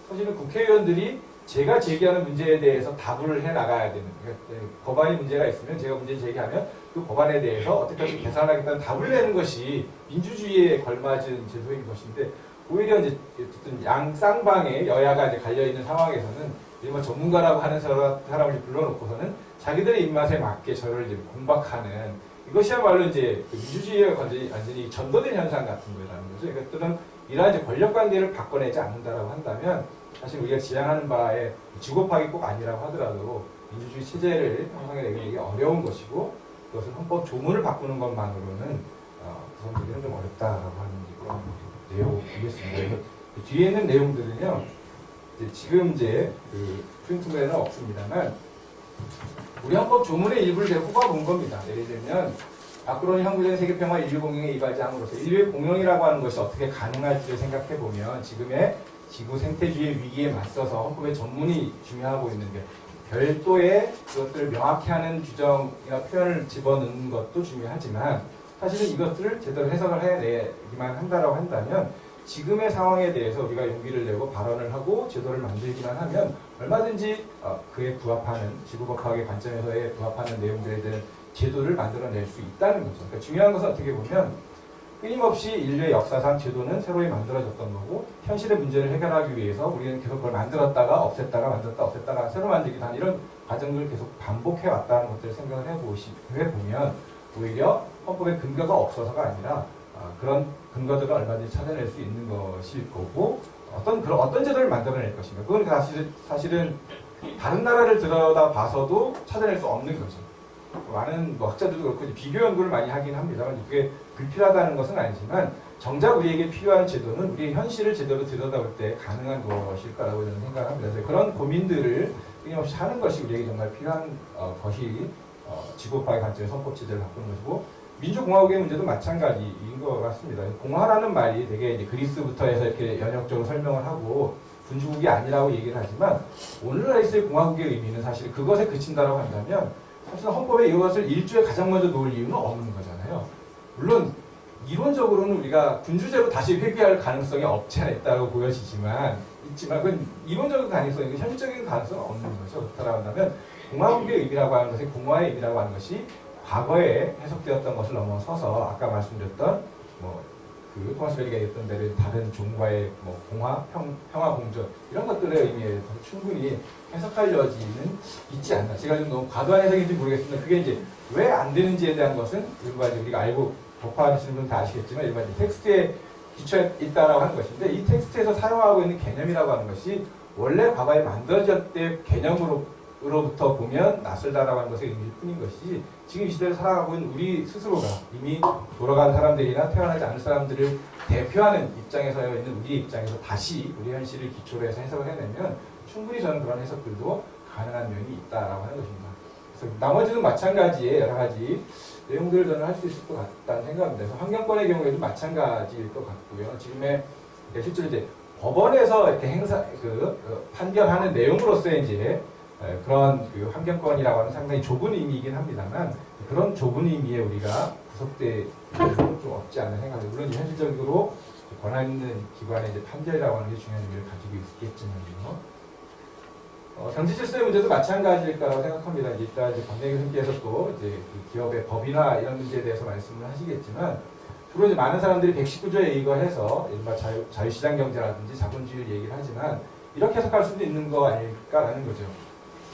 사실은 국회의원들이 제가 제기하는 문제에 대해서 답을 해 나가야 되는 그러니까 법안이 문제가 있으면 제가 문제 제기하면 그 법안에 대해서 어떻게든 개선하겠다는 답을 내는 것이 민주주의에 걸맞은 제도인 것인데 오히려 이제 어쨌든 양 쌍방에 여야가 이제 갈려 있는 상황에서는 뭐 전문가라고 하는 사람을 불러놓고서는 자기들의 입맛에 맞게 저를 이제 공박하는 이것이야말로 이제 민주주의에 완전히 전도된 현상 같은 거라는 거죠. 그러니까 또는 이러한 이제 권력 관계를 바꿔내지 않는다라고 한다면 사실 우리가 지향하는 바에 주고파기 꼭 아니라고 하더라도 민주주의 체제를 형성해내기 어려운 것이고 그것을 헌법 조문을 바꾸는 것만으로는 구성되기는 좀 어렵다라고 하는 그런 내용이겠습니다. 뒤에 있는 내용들은요, 지금 이제 그 프린트맨은 없습니다만 우리 헌법 조문의 일부를 제가 뽑아본 겁니다. 예를 들면 아크로니 항구적인 세계평화 인류 공영에 이바지함으로써 인류의 공영이라고 하는 것이 어떻게 가능할지를 생각해 보면 지금의 지구 생태주의 위기에 맞서서 헌법의 전문이 중요하고 있는데 별도의 그것들을 명확히 하는 규정이나 표현을 집어넣는 것도 중요하지만 사실은 이것들을 제대로 해석을 해내기만 한다라고 한다면 지금의 상황에 대해서 우리가 용기를 내고 발언을 하고 제도를 만들기만 하면 얼마든지 그에 부합하는 지구법학의 관점에서의 부합하는 내용들에 대한 제도를 만들어낼 수 있다는 거죠. 그러니까 중요한 것은 어떻게 보면 끊임없이 인류의 역사상 제도는 새로이 만들어졌던 거고 현실의 문제를 해결하기 위해서 우리는 계속 그걸 만들었다가 없앴다가 만들었다가 없앴다가 새로 만들기도 하는 이런 과정들을 계속 반복해왔다는 것들을 생각을 해보면 오히려 헌법에 근거가 없어서가 아니라 그런 근거들을 얼마든지 찾아낼 수 있는 것일 거고 어떤 제도를 만들어낼 것인가 그건 사실은 다른 나라를 들여다봐서도 찾아낼 수 없는 거죠. 많은 학자들도 그렇고 비교 연구를 많이 하긴 합니다만 그게 불필요하다는 것은 아니지만 정작 우리에게 필요한 제도는 우리의 현실을 제대로 들여다볼 때 가능한 것일 거라고 저는 생각합니다. 그래서 그런 고민들을 끊임없이 하는 것이 우리에게 정말 필요한 것이 지구파의 관점에서 헌법 제도를 바꾸는 것이고 민주공화국의 문제도 마찬가지인 것 같습니다. 공화라는 말이 되게 이제 그리스부터 해서 이렇게 연역적으로 설명을 하고 군주국이 아니라고 얘기를 하지만 오늘날에 있을 공화국의 의미는 사실 그것에 그친다라고 한다면 사실 헌법에 이것을 일조에 가장 먼저 놓을 이유는 없는 거잖아요. 물론 이론적으로는 우리가 군주제로 다시 회귀할 가능성이 없지 않아 있다고 보여지지만 그건 이론적인 가능성이고 현실적인 가능성은 없는 거죠. 그렇다고 한다면 공화국의 의미라고 하는 것이 공화의 의미라고 하는 것이 과거에 해석되었던 것을 넘어서서 아까 말씀드렸던 그 토마스 벨리가 얘기했던 대로 다른 종과의 공화, 평화, 공존 이런 것들의 의미에서 충분히 해석할 여지는 있지 않나. 제가 좀 너무 과도한 해석인지 모르겠습니다. 그게 이제 왜 안 되는지에 대한 것은 일반 우리가 알고 법화하시는 분은 다 아시겠지만 일반 텍스트에 기초에 있다라고 하는 것인데 이 텍스트에서 사용하고 있는 개념이라고 하는 것이 원래 과거에 만들어졌을 때 개념으로부터 보면 낯설다라고 하는 것의 의미일 뿐인 것이지 지금 이 시대를 살아가고 있는 우리 스스로가 이미 돌아간 사람들이나 태어나지 않을 사람들을 대표하는 입장에서 있는 우리 입장에서 다시 우리 현실을 기초로 해서 해석을 해내면 충분히 저는 그런 해석들도 가능한 면이 있다라고 하는 것입니다. 그래서 나머지는 마찬가지의 여러 가지 내용들을 저는 할 수 있을 것 같다는 생각입니다. 그래서 환경권의 경우에도 마찬가지일 것 같고요. 지금의 실제로 이제 법원에서 이렇게 판결하는 내용으로서의 이제 그런 환경권이라고 하는 상당히 좁은 의미이긴 합니다만 그런 좁은 의미에 우리가 구속될 필요는 좀 없지 않나 생각합니다. 물론 현실적으로 권한 있는 기관의 이제 판결이라고 하는 게 중요한 의미를 가지고 있겠지만요. 정치 질서의 문제도 마찬가지일 거라고 생각합니다. 이따 이제 권대기 선생님께서 또 이제 그 기업의 법이나 이런 문제에 대해서 말씀을 하시겠지만 주로 이제 많은 사람들이 119조에 의거해서 이른바 자유시장 경제라든지 자본주의를 얘기를 하지만 이렇게 해석할 수도 있는 거 아닐까라는 거죠.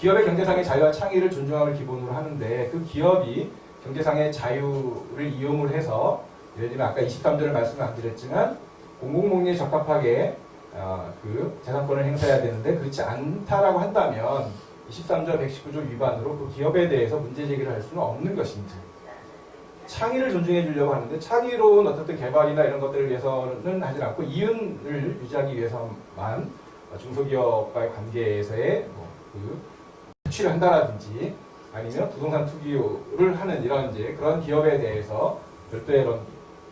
기업의 경제상의 자유와 창의를 존중함을 기본으로 하는데 그 기업이 경제상의 자유를 이용을 해서 예를 들면 아까 23조를 말씀을 안 드렸지만 공공복리에 적합하게 그 재산권을 행사해야 되는데 그렇지 않다라고 한다면 23조 119조 위반으로 그 기업에 대해서 문제 제기를 할 수는 없는 것인지 창의를 존중해 주려고 하는데 창의로운 어떤 개발이나 이런 것들을 위해서는 하지 않고 이윤을 유지하기 위해서만 중소기업과의 관계에서의 그 수취를 한다라든지 아니면 부동산 투기를 하는 이런 이제 그런 기업에 대해서 별도의 이런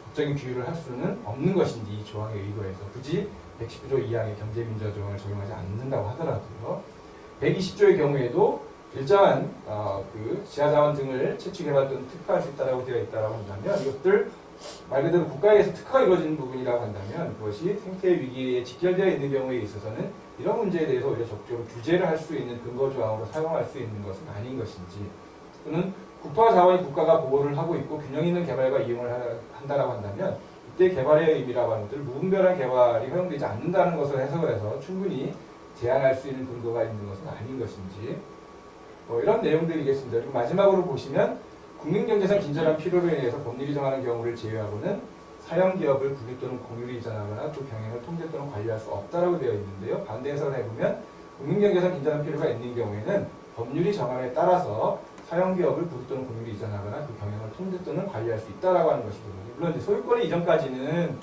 법적인 규율을 할 수는 없는 것인지 이 조항에 의거해서 굳이 119조 2항의 경제민주화 조항을 적용하지 않는다고 하더라도요. 120조의 경우에도 일정한 그 지하자원 등을 채취 개발 또는 특화할 수 있다고 되어 있다고 한다면 이것들 말 그대로 국가에서 특화가 이루어지는 부분이라고 한다면 그것이 생태 위기에 직결되어 있는 경우에 있어서는 이런 문제에 대해서 오히려 적극적으로 규제를 할 수 있는 근거 조항으로 사용할 수 있는 것은 아닌 것인지 또는 국토와 자원이 국가가 보호를 하고 있고 균형 있는 개발과 이용을 한다라고 한다면 이때 개발의 의미라고 하는 것들 무분별한 개발이 허용되지 않는다는 것을 해석을 해서 충분히 제한할 수 있는 근거가 있는 것은 아닌 것인지 이런 내용들이겠습니다. 그리고 마지막으로 보시면 국민경제상 긴전한 필요로 인해서 법률이 정하는 경우를 제외하고는 사형기업을 국유 또는 공유로 이전하거나 또 경영을 통제 또는 관리할 수 없다라고 되어 있는데요. 반대 해석을 해보면 국민경제상 긴전한 필요가 있는 경우에는 법률이 정함에 따라서 사형기업을 국유 또는 공유로 이전하거나 그 경영을 통제 또는 관리할 수 있다라고 하는 것이거든요. 물론 이제 소유권의 이전까지는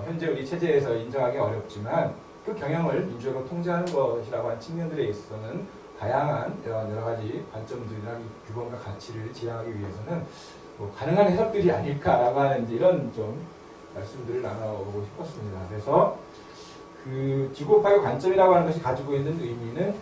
현재 우리 체제에서 인정하기 어렵지만 그 경영을 민주적으로 통제하는 것이라고 하는 측면들에 있어서는 다양한 여러 가지 관점들이나 규범과 가치를 지향하기 위해서는 가능한 해석들이 아닐까라고 하는 이런 좀 말씀들을 나눠보고 싶었습니다. 그래서 그 지구법학의 관점이라고 하는 것이 가지고 있는 의미는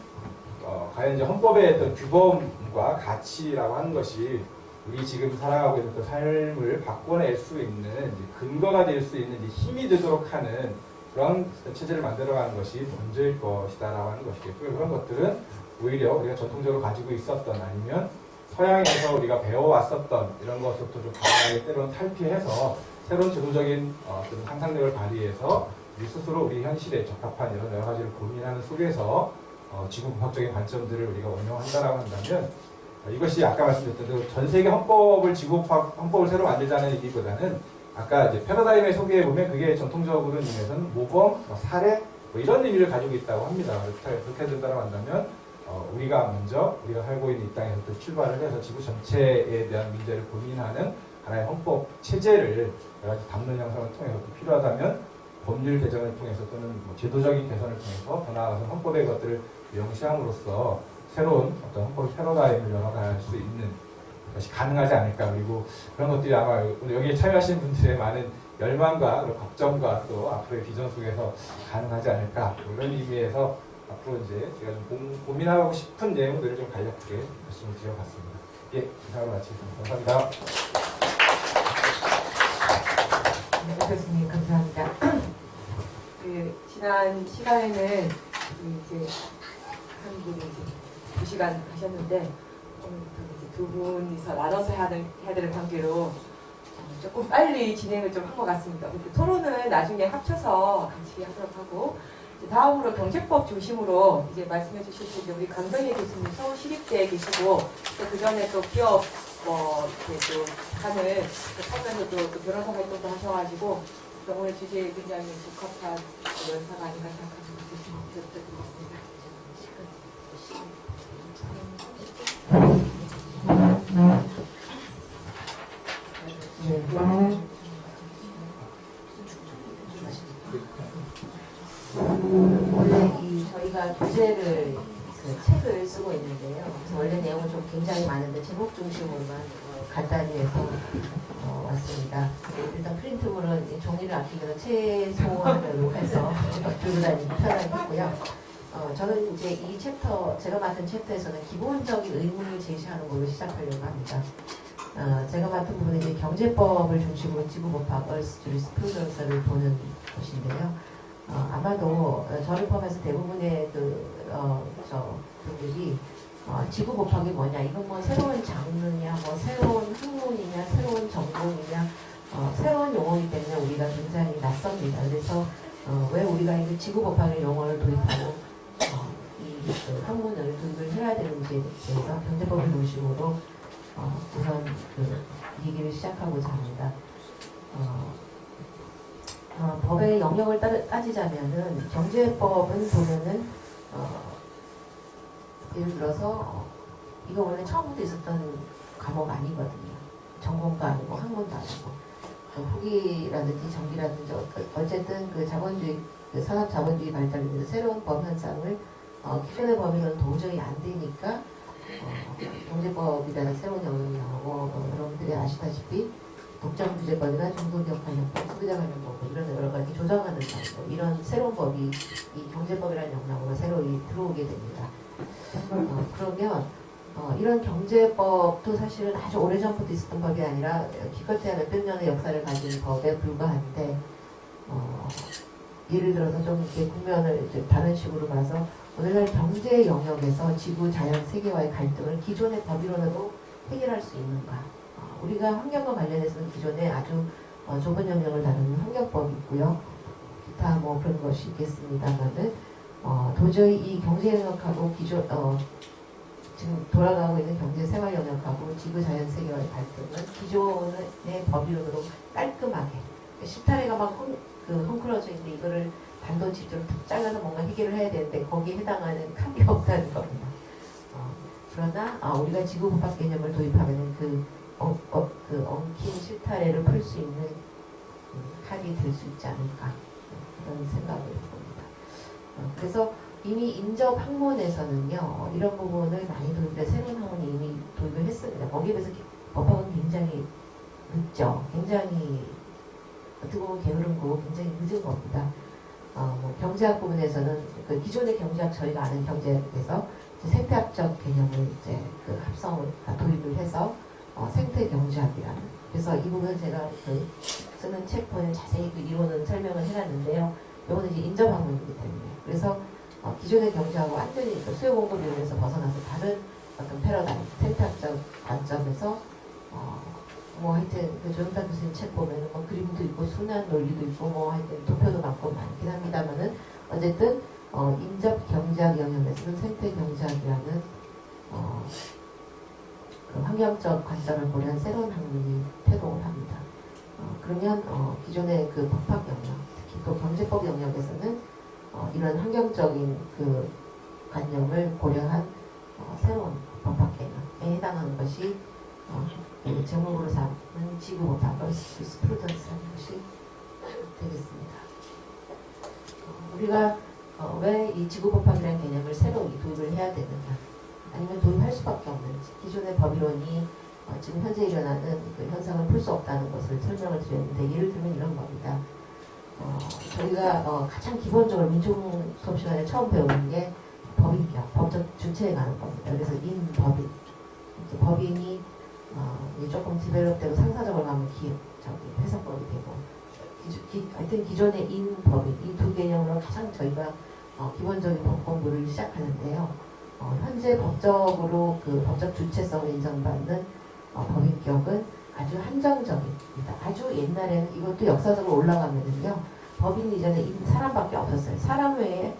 과연 이제 헌법의 어떤 규범과 가치라고 하는 것이 우리 지금 살아가고 있는 그 삶을 바꿔낼 수 있는 근거가 될 수 있는 힘이 되도록 하는 그런 체제를 만들어가는 것이 먼저일 것이다라고 하는 것이겠고요. 그런 것들은 오히려 우리가 전통적으로 가지고 있었던 아니면 서양에서 우리가 배워왔었던 이런 것부터 좀 강하게 때로는 탈피해서 새로운 제도적인 어떤 상상력을 발휘해서 우리 스스로 우리 현실에 적합한 이런 여러 가지를 고민하는 속에서 지구법학적인 관점들을 우리가 운영한다라고 한다면 이것이 아까 말씀드렸던 그 전 세계 헌법을 지구법학 헌법을 새로 만들자는 얘기보다는 아까 이제 패러다임에 소개해 보면 그게 전통적으로는 의미에서는 모범, 사례 이런 의미를 가지고 있다고 합니다. 그렇게 된다고 한다면 우리가 먼저 우리가 살고 있는 이 땅에서부터 출발을 해서 지구 전체에 대한 문제를 고민하는 하나의 헌법 체제를 여러 가지 담론 형성을 통해서 필요하다면 법률 개정을 통해서 또는 제도적인 개선을 통해서 더 나아가서 헌법의 것들을 명시함으로써 새로운 어떤 헌법 패러다임을 열어갈 수 있는 것이 가능하지 않을까. 그리고 그런 것들이 아마 여기에 참여하신 분들의 많은 열망과 걱정과 또 앞으로의 비전 속에서 가능하지 않을까. 이런 의미에서 앞으로 이제 제가 좀 고민하고 싶은 내용들을 좀 간략하게 말씀을 드려봤습니다. 예, 이상으로 마치겠습니다. 감사합니다. 네, 교수님 감사합니다. 그 지난 시간에는 이제 한 분이 이제 2시간 하셨는데 오늘부터 이제 두 분이서 나눠서 해야 되는 관계로 조금 빨리 진행을 좀 한 것 같습니다. 토론은 나중에 합쳐서 같이 하도록 하고 다음으로 경제법 중심으로 이제 말씀해 주실 우리 강정희 교수님 서울시립대에 계시고 또 그 전에 또 기업 이렇게 또 하는 하면서도 또 변호사 활동도 하셔가지고 오늘 주제에 굉장히 적합한 연사가 아닌가 생각합니다. 교수님 부탁드리겠습니다. 원래 저희가 교재를 책을 쓰고 있는데요. 그래서 원래 내용은 좀 굉장히 많은데 제목 중심으로만 간단히 해서 왔습니다. 일단 프린트물은 종이를 아끼기 위해서 최소한으로 해서 들고 다니기 편하겠고요. 저는 이제 이 챕터, 제가 맡은 챕터에서는 기본적인 의문을 제시하는 걸로 시작하려고 합니다. 제가 맡은 부분은 이제 경제법을 중심으로 지구법학, 얼스 주리스프루던스를 보는 것인데요. 아마도 저를 포함해서 대부분의 분들이 지구법학이 뭐냐, 이건 뭐 새로운 장르냐, 뭐 새로운 학문이냐, 새로운 전공이냐, 새로운 용어이기 때문에 우리가 굉장히 낯섭니다. 그래서 왜 우리가 이 지구법학의 용어를 도입하고 이 학문을 도입을 해야 되는지에 대해서 경제법을 중심으로 우선 얘기를 시작하고자 합니다. 법의 영역을 따지자면은 경제법은 보면은 예를 들어서 이거 원래 처음부터 있었던 과목 아니거든요. 전공도 아니고 학문도 아니고 후기라든지 전기라든지 어쨌든 그 자본주의 그 산업 자본주의 발달에서 새로운 법 현상을 기존의 법에서는 도저히 안 되니까 경제법이라는 새로운 영역이 나오고 여러분들이 아시다시피 독점규제법이나 중소기업관련법, 소비자관련법 이런 여러 가지 조정하는 법 이런 새로운 법이 이 경제법이라는 영역으로 새로 들어오게 됩니다. 그러면 이런 경제법도 사실은 아주 오래전부터 있었던 법이 아니라 기껏해야 몇백 년의 역사를 가진 법에 불과한데 예를 들어서 좀 이렇게 국면을 이제 다른 식으로 봐서 오늘날 경제 영역에서 지구, 자연, 세계와의 갈등을 기존의 법이론으로 해결할 수 있는가? 우리가 환경과 관련해서는 기존에 아주 좁은 영역을 다루는 환경법이 있고요. 기타 뭐 그런 것이 있겠습니다만은 도저히 이 경제 영역하고 기존 지금 돌아가고 있는 경제 생활 영역하고 지구, 자연, 세계와의 갈등은 기존의 법이론으로 깔끔하게 실타래가 막 헝클어져 있는데 이거를 단도직입적으로 툭 잘라서 뭔가 해결을 해야 되는데 거기에 해당하는 칸이 없다는 겁니다. 그러나 우리가 지구법학 개념을 도입하면 그 엉킨 실타래를 풀 수 있는 칸이 될 수 있지 않을까 그런 생각을 해봅니다. 그래서 이미 인접 학문에서는요 이런 부분을 많이 도입해 새로운 학문이 이미 도입을 했습니다. 거기에 비해서 법학은 굉장히 늦죠. 굉장히 어떻게 보면 게으른 거고 굉장히 늦은 겁니다. 경제학 부분에서는 그 기존의 경제학 저희가 아는 경제학에서 생태학적 개념을 이제 그 합성을 도입을 해서 생태 경제학이라는 그래서 이 부분은 제가 쓰는 책 보면 자세히 그 이론은 설명을 해놨는데요. 이거는 이제 인접 학문이기 때문에 그래서 기존의 경제하고 완전히 수요 공급 이론에서 벗어나서 다른 어떤 패러다임 생태학적 관점에서 뭐 하여튼 그 조영탁 교수님 책 보면은 뭐 그림도 있고 순환 논리도 있고 뭐 하여튼 도표도 많고 많긴 합니다만은 어쨌든 인접 경제학 영역에서는 생태 경제학이라는 그 환경적 관점을 고려한 새로운 학문이 태동을 합니다. 그러면 기존의 그 법학 영역, 특히 또 경제법 영역에서는 이런 환경적인 그 관념을 고려한 새로운 법학 개념에 해당하는 것이 제목으로 삼는 지구법학, 주리스프루던스라는 것이 되겠습니다. 우리가 왜 이 지구법학이라는 개념을 새로 도입을 해야 되느냐 아니면 도입할 수밖에 없는지 기존의 법이론이 지금 현재 일어나는 그 현상을 풀 수 없다는 것을 설명을 드렸는데 예를 들면 이런 겁니다. 저희가 가장 기본적으로 민중 수업 시간에 처음 배우는 게 법인격, 법적 주체에 관한 겁니다. 그래서 인법인, 법인이 조금 디벨롭되고 상사적으로 가면 회사법이 되고 하여튼 기존의 인법인 이 두 개념으로 가장 저희가 기본적인 법 공부를 시작하는데요. 현재 법적으로 그 법적 주체성을 인정받는 법인격은 아주 한정적입니다. 아주 옛날에는 이것도 역사적으로 올라가면은요. 법인 이전에 사람밖에 없었어요. 사람 외에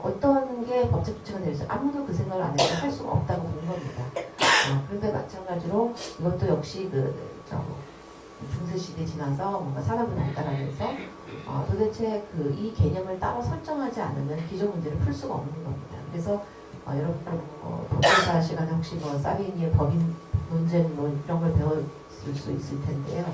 어떤 게 법적 주체가 될지 아무도 그 생각을 안 해서 할 수가 없다고 보는 겁니다. 그런데 마찬가지로 이것도 역시 중세시대 지나서 뭔가 산업이 발달하면서 도대체 이 개념을 따로 설정하지 않으면 기존 문제를 풀 수가 없는 겁니다. 그래서 여러분들 법조사 시간에 혹시 사비니의 법인 논쟁론 이런 걸 배웠을 수 있을 텐데요.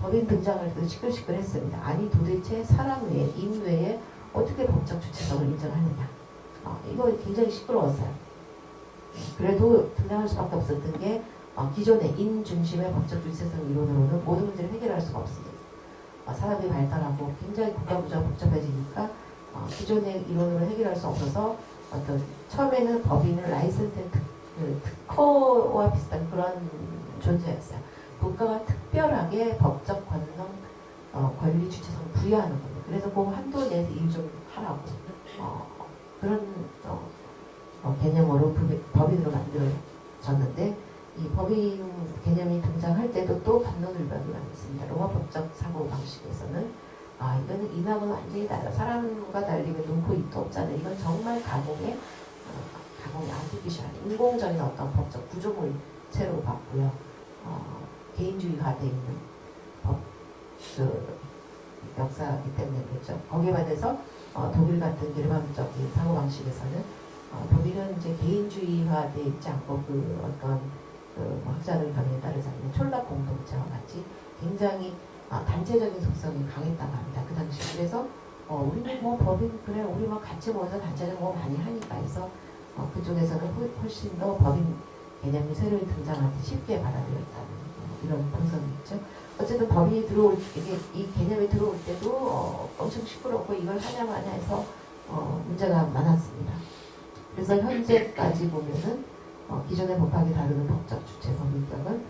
법인 등장을 해도 시끌시끌했습니다. 아니 도대체 사람 외에 인 외에 어떻게 법적 주체성을 인정하느냐. 이거 굉장히 시끄러웠어요. 그래도 등장할 수밖에 없었던 게 기존의 인 중심의 법적 주체성 이론으로는 모든 문제를 해결할 수가 없습니다. 산업이 발달하고 굉장히 국가구조가 복잡해지니까 기존의 이론으로 해결할 수 없어서 처음에는 법인을 라이센스의 특허와 비슷한 그런 존재였어요. 국가가 특별하게 법적 권리 주체성을 부여하는 겁니다. 그래서 그 한도 내에서 일 좀 하라고 그런 개념으로 법인으로 만들어졌는데 이 법인 개념이 등장할 때도 또 반론을박이 많습니다. 로마 법적 사고 방식에서는 이거는 인하고는 완전히 달라. 사람과 달리 눈코 입도 없잖아요. 이건 정말 가공의 아티피셜, 인공적인 어떤 법적 구조물체로 봤고요. 개인주의화되어 있는 역사이기 때문에 그렇죠. 거기에 반해서 독일 같은 게르만적인 사고 방식에서는 독일은 이제 개인주의화되어 있지 않고 어떤 학자들 견해에 따르자면 촌락 공동체와 같이 굉장히 단체적인 속성이 강했다고 합니다. 그 당시. 그래서 우리는 뭐 법인 그래 우리 뭐 같이 모여서 단체를 뭐 많이 하니까 해서 그쪽에서는 훨씬 더 법인 개념이 새로 등장할 때 쉽게 받아들였다는 이런 분석이 있죠. 어쨌든 법이 이 개념이 들어올 때도 엄청 시끄럽고 이걸 하냐 마냐 해서 문제가 많았습니다. 그래서 현재까지 보면은 기존의 법학이 다루는 법적 주체 법인격은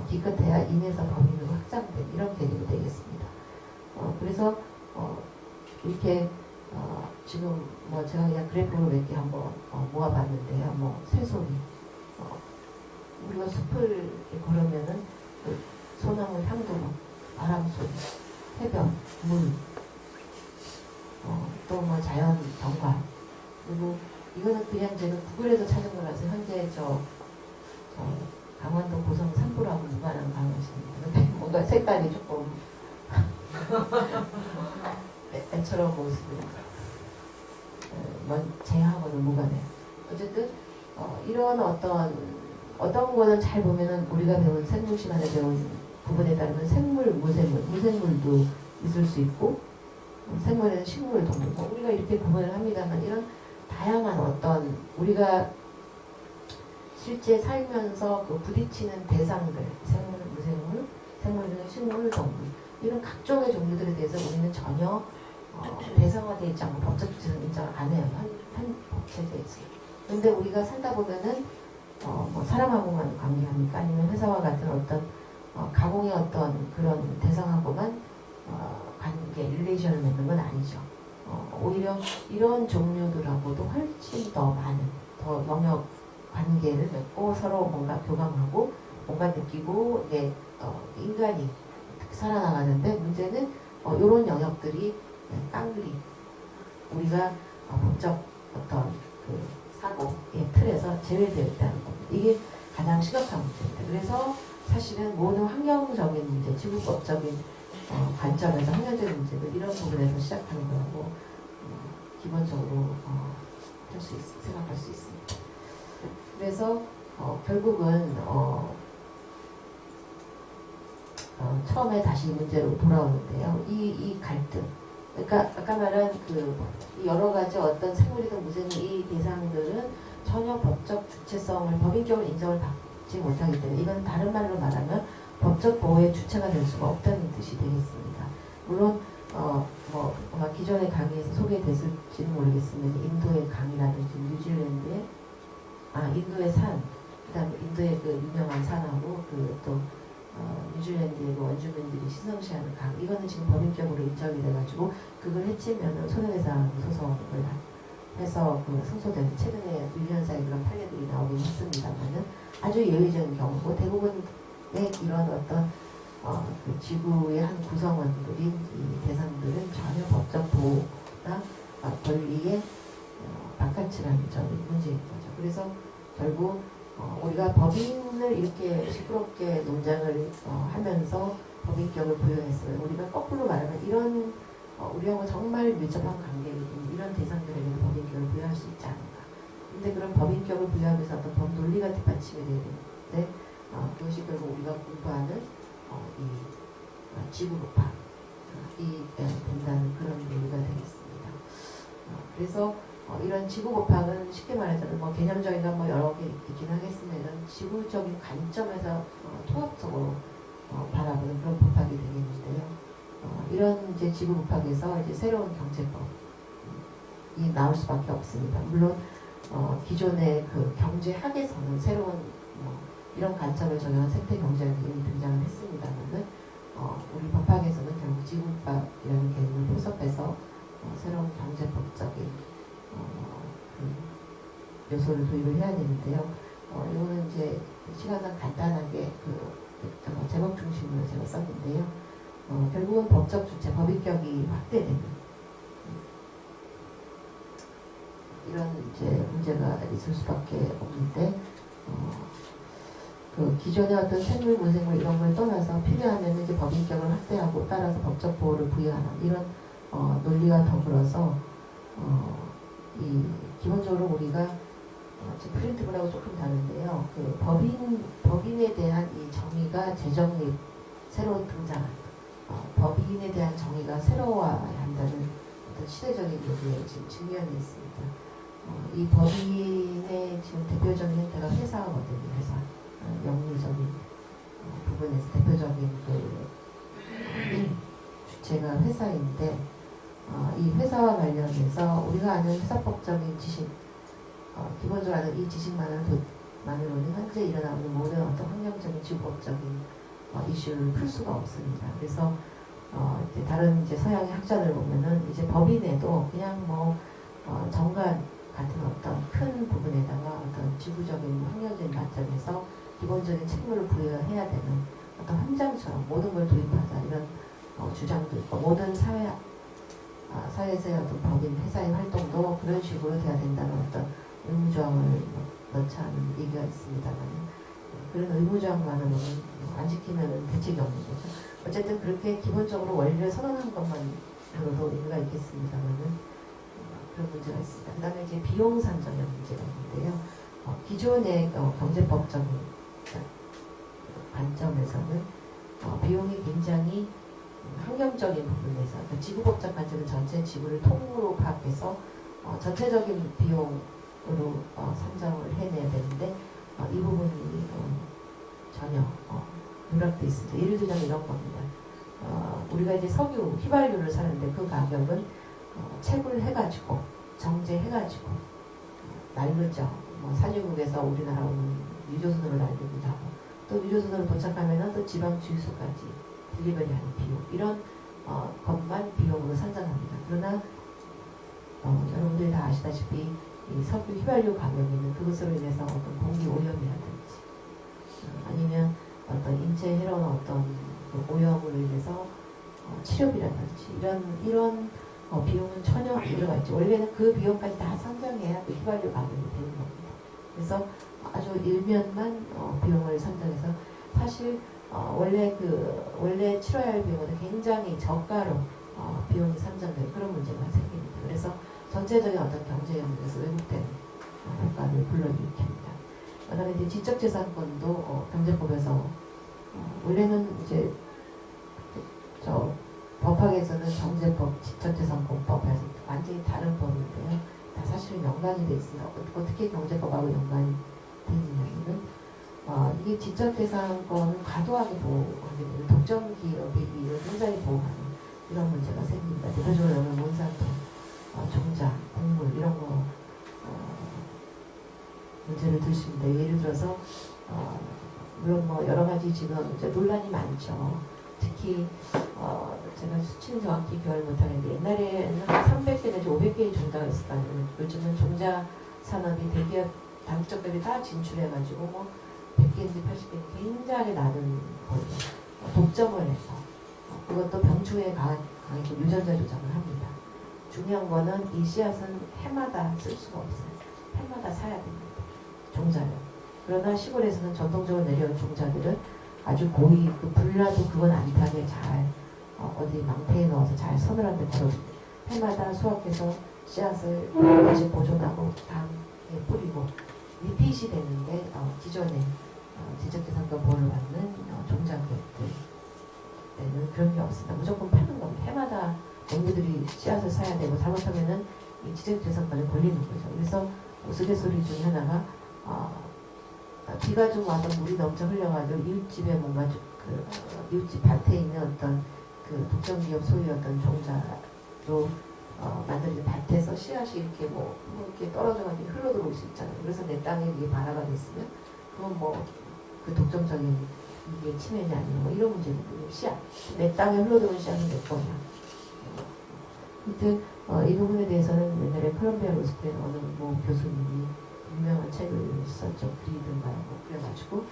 기껏해야 인에서 법인으로 확장된 이런 개념이 되겠습니다. 그래서 이렇게 지금 제가 그냥 그래프로 몇 개 한번 모아봤는데요. 새소리 우리가 숲을 걸으면은 소나무 향도 바람소리, 해변, 물, 또 자연 경관. 그리고 이거는 그냥 제가 구글에서 찾은 거라서 현재 강원도 고성 산불하고 무관한 강원시입니다. 근데 뭔가 색깔이 조금 애처럼 모습이 제하고는 무관해요. 어쨌든 이런 어떤 거는 잘 보면은 우리가 배운 생물 시간에 배운 부분에 따르면 생물, 무생물도 있을 수 있고 생물에는 식물, 동물 우리가 이렇게 구분을 합니다만 이런 다양한 어떤 우리가 실제 살면서 부딪히는 대상들 생물, 무생물, 생물은 식물, 동물 이런 각종의 종류들에 대해서 우리는 전혀 대상화되어 있지 않고 법적 주체는 인정을 안 해요. 한 법체제에서. 근데 우리가 살다 보면은 사람하고만 관계합니까? 아니면 회사와 같은 어떤 가공의 어떤 그런 대상하고만 관계, 릴레이션을 맺는 건 아니죠. 오히려 이런 종류들하고도 훨씬 더 많은, 더 영역 관계를 맺고 서로 뭔가 교감하고 뭔가 느끼고 인간이 살아나가는데 문제는 이런 영역들이 깡그리 우리가 법적 어떤 사고의 틀에서 제외되어 있다는 겁니다. 이게 가장 심각한 문제입니다. 그래서 사실은 모든 환경적인 문제, 지구법적인 관점에서 환경적인 문제들 이런 부분에서 시작하는 거라고 기본적으로 생각할 수 있습니다. 그래서 결국은 처음에 다시 문제로 돌아오는데요. 이 갈등. 그러니까 아까 말한 여러 가지 어떤 생물이든 무생물 이 대상들은 전혀 법적 주체성을 법인격으로 인정을 받지 못하기 때문에 이건 다른 말로 말하면 법적 보호의 주체가 될 수가 없다는 뜻이 되겠습니다. 물론 아마 기존의 강의에서 소개됐을지는 모르겠습니다. 인도의 강이라든지 뉴질랜드의 인도의 산, 그다음에 인도의 유명한 산하고 또 뉴질랜드의 원주민들이 시성시하는 강 이거는 지금 법인격으로 인정이 돼가지고 그걸 해치면 손해배상 소송을 해서 승소되는 최근에 유리현사의 그런 판례들이 나오긴 했습니다만은 아주 예외적인 경우고 대부분의 이런 어떤 지구의 한 구성원들인 이 대상들은 전혀 법적 보호나 권리의 바깥이라는 점이 문제인 거죠. 그래서 결국 우리가 법인을 이렇게 시끄럽게 논쟁을 하면서 법인격을 부여했어요. 우리가 거꾸로 말하면 이런 우리하고 정말 밀접한 관계인 이런 대상들에게도 법인격을 부여할 수 있지 않을까. 근데 그런 법인격을 부여하면서 어떤 법 논리가 뒷받침이 되야 되는데 그것이 결국 우리가 공부하는 이 지구법학이 된다는 그런 논리가 되겠습니다. 그래서 이런 지구법학은 쉽게 말하자면 개념적인 건 여러 개 있긴 하겠습니다. 지구적인 관점에서 통합적으로 바라보는 그런 법학이 되겠는데요. 이런 이제 지구법학에서 이제 새로운 경제법이 나올 수밖에 없습니다. 물론 기존의 경제학에서는 새로운 이런 관점을 적용한 생태 경제학이 이미 등장을 했습니다만은 우리 법학에서는 결국 지구법학이라는 개념을 포섭해서 새로운 경제법적인 요소를 도입을 해야 되는데요. 이거는 이제 시간상 간단하게 제목 중심으로 제가 썼는데요. 결국은 법적 주체, 법인격이 확대되는 이런 이제 문제가 있을 수밖에 없는데, 그 기존의 어떤 생물, 무생물 이런 걸 떠나서 필요하면 이제 법인격을 확대하고 따라서 법적 보호를 부여하는 이런 논리와 더불어서 이 기본적으로 우리가 지금 프린트블하고 조금 다른데요. 그 법인에 대한 이 정의가 재정립 새로 등장한 법인에 대한 정의가 새로워야 한다는 어떤 시대적인 요구에 지금 직면해 있습니다. 이 법인의 지금 대표적인 형태가 회사거든요. 회사 영리적인 부분에서 대표적인 그 주체가 회사인데, 이 회사와 관련해서 우리가 아는 회사법적인 지식, 기본적으로 아는 이 지식만으로는 현재 일어나는 모든 어떤 환경적인 지구법적인 이슈를 풀 수가 없습니다. 그래서 이제 다른 이제 서양의 학자들 보면은 이제 법인에도 그냥 뭐 정관 같은 어떤 큰 부분에다가 어떤 지구적인 환경적인 관점에서 기본적인 책무를 부여해야 되는 어떤 현장처럼 모든 걸 도입하자 이런 주장도 있고, 모든 사회에서의 어떤 법인 회사의 활동도 그런 식으로 돼야 된다는 어떤 의무조항을 넣자는 얘기가 있습니다만, 그런 의무조항만으로는 안 지키면 대책이 없는 거죠. 어쨌든 그렇게 기본적으로 원리를 선언한 것만으로도 의미가 있겠습니다만은 그런 문제가 있습니다. 그 다음에 이제 비용 산정의 문제가 있는데요. 기존의 경제법적인 관점에서는 비용이 굉장히 환경적인 부분에서, 그러니까 지구법적 관점은 전체 지구를 통으로 파악해서 전체적인 비용으로 산정을 해내야 되는데, 이 부분이 전혀 누락되어 있습니다. 예를 들자면 이런 겁니다. 우리가 이제 석유, 휘발유를 사는데 그 가격은 채굴 해가지고 정제해가지고 날르죠. 뭐 산유국에서 우리나라 오는 유조선으로 날리기도 하고, 또 유조선으로 도착하면은 또 지방 주유소까지 딜리버리하는 비용, 이런 것만 비용으로 산정합니다. 그러나 여러분들이 다 아시다시피 이 석유 휘발유 가격에는 그것으로 인해서 어떤 공기 오염이라든지 아니면 어떤 인체에 해로운 어떤 그 오염으로 인해서 치료비라든지 이런 비용은 전혀 안 들어가 있죠. 원래는 그 비용까지 다 산정해야 그 휘발유 가격이 되는 겁니다. 그래서 아주 일면만 비용을 산정해서, 사실 원래 치러야 할 비용보다 굉장히 저가로 비용이 산정되는 그런 문제가 생깁니다. 그래서 전체적인 어떤 경제 영역에서 왜곡된 효과를 불러일으킵니다. 그다음에 이제 지적재산권도 경제법에서 원래는 이제 법학에서는 경제법, 지적재산권법에서 완전히 다른 법인데요. 다 사실은 연관이 되어 있습니다. 어떻게 경제법하고 연관이 되느냐면은 이게 지적재산권을 과도하게 보호하게 되면 독점 기업이 이를 굉장히 보호하는 이런 문제가 생깁니다. 대표적으로 여기 몬산토, 종자, 곡물 이런 거 문제를 들습니다. 예를 들어서 물론 뭐 여러 가지 지금 이제 논란이 많죠. 특히 제가 수치는 정확히 기억을 못하는데, 옛날에는 한 300개 내지 500개의 종자가 있었다면 요즘은 종자 산업이 대기업 당국적들이 다 진출해가지고 뭐 100개인지 80개 굉장히 낮은 거예요. 독점을 해서 그것도 병충해 강하게 유전자 조작을 합니다. 중요한 거는 이 씨앗은 해마다 쓸 수가 없어요. 해마다 사야 됩니다. 종자를. 그러나 시골에서는 전통적으로 내려온 종자들은 아주 고이, 불나도 그건 안 타게 잘 어디 망태에 넣어서 잘 서늘한데 걸어줍니다. 해마다 수확해서 씨앗을 다시 보존하고 다음에 뿌리고 리핏이 되는데, 기존에 지적재산권 보호를 받는 종자기업들에는 그런 게 없습니다. 무조건 파는 겁니다. 해마다 농부들이 씨앗을 사야 되고, 잘못하면은 이 지적재산권에 걸리는 거죠. 그래서 우스갯소리 중에 하나가 비가 좀 와서 물이 넘쳐 흘려가지고 이웃집에 뭔가 이웃집 밭에 있는 어떤 그 독점기업 소유의 어떤 종자로 만들어진 밭에서 씨앗이 이렇게 이렇게 떨어져가지고 흘러들어올 수 있잖아요. 그래서 내 땅에 이게 발화가 됐으면 그건 뭐 그 독점적인 이게 침해냐 아니면 뭐 이런 문제는 씨앗, 내 땅에 흘러들어온 씨앗은 내 거냐. 아무튼 이 부분에 대해서는 옛날에 콜롬비아 로스쿨의 어느 뭐 교수님이 유명한 책을 썼죠. 그리든가 뭐 그래가지고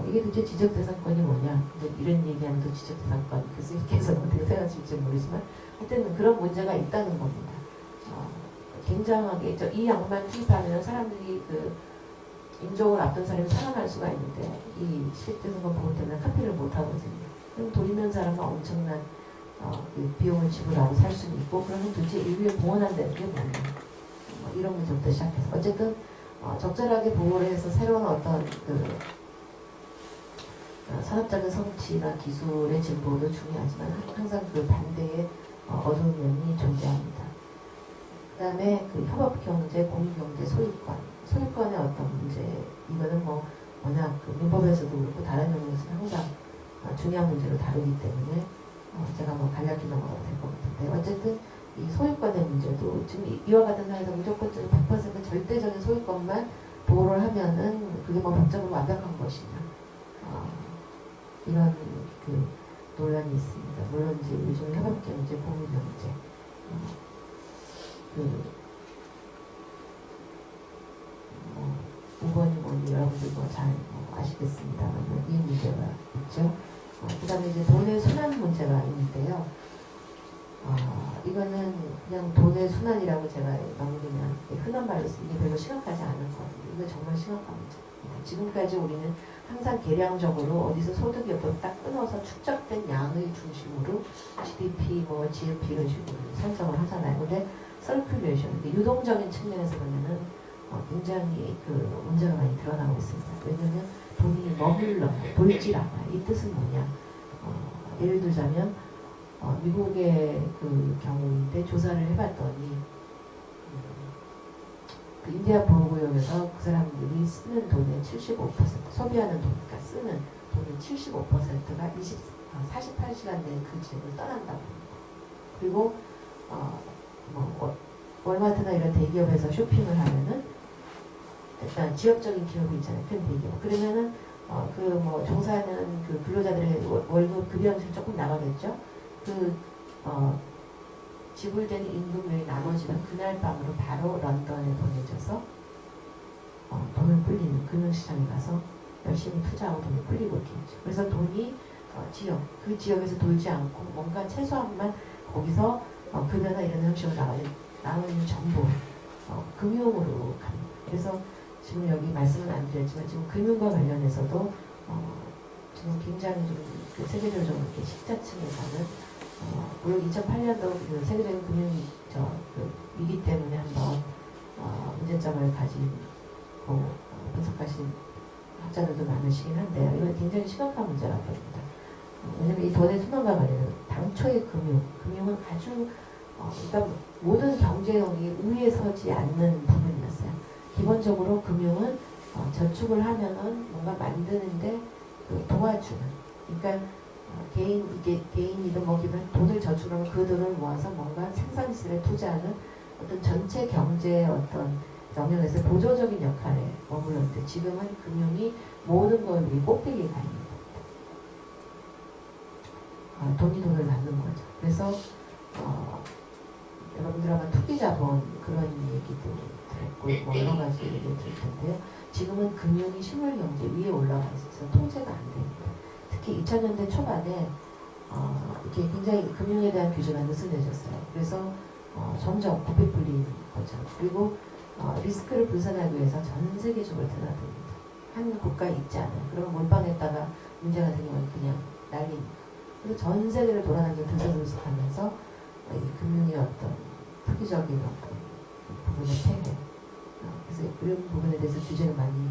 이게 도대체 지적재산권이 뭐냐, 이제 이런 얘기하면 또 지적재산권 교수님께서는 어떻게 생각하실지 모르지만 하여튼 그런 문제가 있다는 겁니다. 굉장하게 이 양만 투입하면 사람들이 그 인종을 앞둔 사람이 살아날 수가 있는데 이 지적재산권 보호 때문에 카피를 못 하거든요. 그럼 돈 있는 사람은 엄청난 그 비용을 지불하고 살 수는 있고, 그러면 도대체 인류에 봉헌한다는 게 뭐냐, 이런 문제부터 시작해서 어쨌든 적절하게 보호를 해서 새로운 어떤 그 산업적인 성취나 기술의 진보도 중요하지만 항상 그 반대의 어두운 면이 존재합니다. 그 다음에 그 협업경제, 공유경제, 소유권의 어떤 문제, 이거는 뭐 워낙 그 민법에서도 그렇고 다른 영역에서는 항상 중요한 문제로 다루기 때문에 제가 뭐 간략히 넘어가도 될 것 같은데, 어쨌든 이 소유권의 문제도 지금 이와 같은 사회에서 무조건적으로 100% 절대적인 소유권만 보호를 하면은 그게 뭐 법적으로 완벽한 것이냐, 이런 그 논란이 있습니다. 물론 이제 요즘 협업경제, 공유경제, 우번이 뭔지 여러분들 잘 아시겠습니다만 이 문제가 있죠. 그 다음에 이제 돈의 순환 문제가 있는데요. 이거는 그냥 돈의 순환이라고 제가 너무 그냥 흔한 말로 쓰는 게 별로 심각하지 않은 것 같아요. 이거 정말 심각한 문제입니다. 지금까지 우리는 항상 계량적으로 어디서 소득이 없고 딱 끊어서 축적된 양의 중심으로 GDP, GNP 이런 식으로 설정을 하잖아요. 근데 서큘레이션, 유동적인 측면에서 보면은 굉장히 그 문제가 많이 드러나고 있습니다. 왜냐하면 돈이 머물러 돌질 않아요. 이 뜻은 뭐냐? 예를 들자면 미국의 그 경우인데 조사를 해봤더니 그 인디아 보호구역에서 그 사람들이 쓰는 돈의 75%, 소비하는 돈, 그러니까 쓰는 돈의 75%가 48시간 내에 그 지역을 떠난다고 합니다. 그리고 월마트나 이런 대기업에서 쇼핑을 하면은 일단 지역적인 기업이 있잖아요. 큰 대기업. 그러면은 종사하는 그 근로자들의 월급 급여는 조금 나가겠죠. 지불되는 임금의 나머지는 그날 밤으로 바로 런던에 보내져서 돈을 불리는 금융시장에 가서 열심히 투자하고 돈을 불리고 있겠죠. 그래서 돈이 그 지역에서 돌지 않고 뭔가 최소한만 거기서 급여나 이런 형식으로 나오는 정보, 금융으로 갑니다. 그래서 지금 여기 말씀은 안 드렸지만 지금 금융과 관련해서도 지금 굉장히 좀 세계적으로 이렇게 식자층에서는 물론 2008년도 그 세계적인 금융 위기 때문에 한번 문제점을 가지고 분석하신 학자들도 많으시긴 한데요. 이건 굉장히 심각한 문제라 봅니다. 왜냐하면 이 돈의 순환과 관련해서 당초의 금융은 아주 그러니까 모든 경제형이 우위에 서지 않는 부분이었어요. 기본적으로 금융은 저축을 하면은 뭔가 만드는데 도와주는, 그러니까 개인이든 기본 돈을 저축하면 그 돈을 모아서 뭔가 생산시설에 투자하는 어떤 전체 경제의 어떤 영역에서 보조적인 역할에 머물렀는데, 지금은 금융이 모든 걸 위해 꼭대기에 가 있는 겁니다. 돈이 돈을 낳는 거죠. 그래서 여러분들 아마 투기자본 그런 얘기도 들었고 여러 가지 얘기를 들을 텐데요. 지금은 금융이 실물경제 위에 올라가 있어서 통제가 안 됩니다. 특히 2000년대 초반에 이렇게 굉장히 금융에 대한 규제가 느슨해졌어요. 그래서 점점 고삐 풀리는 거죠. 그리고 리스크를 분산하기 위해서 전 세계적으로 드나듭니다. 한 국가에 있지 않아요. 그러면 몰빵했다가 문제가 생기면 그냥 난리니까. 그래서 전 세계를 돌아다니며 들썩들썩하면서 금융의 어떤 투기적인 어떤 부분의 폐해, 그래서 이런 부분에 대해서 규제를 많이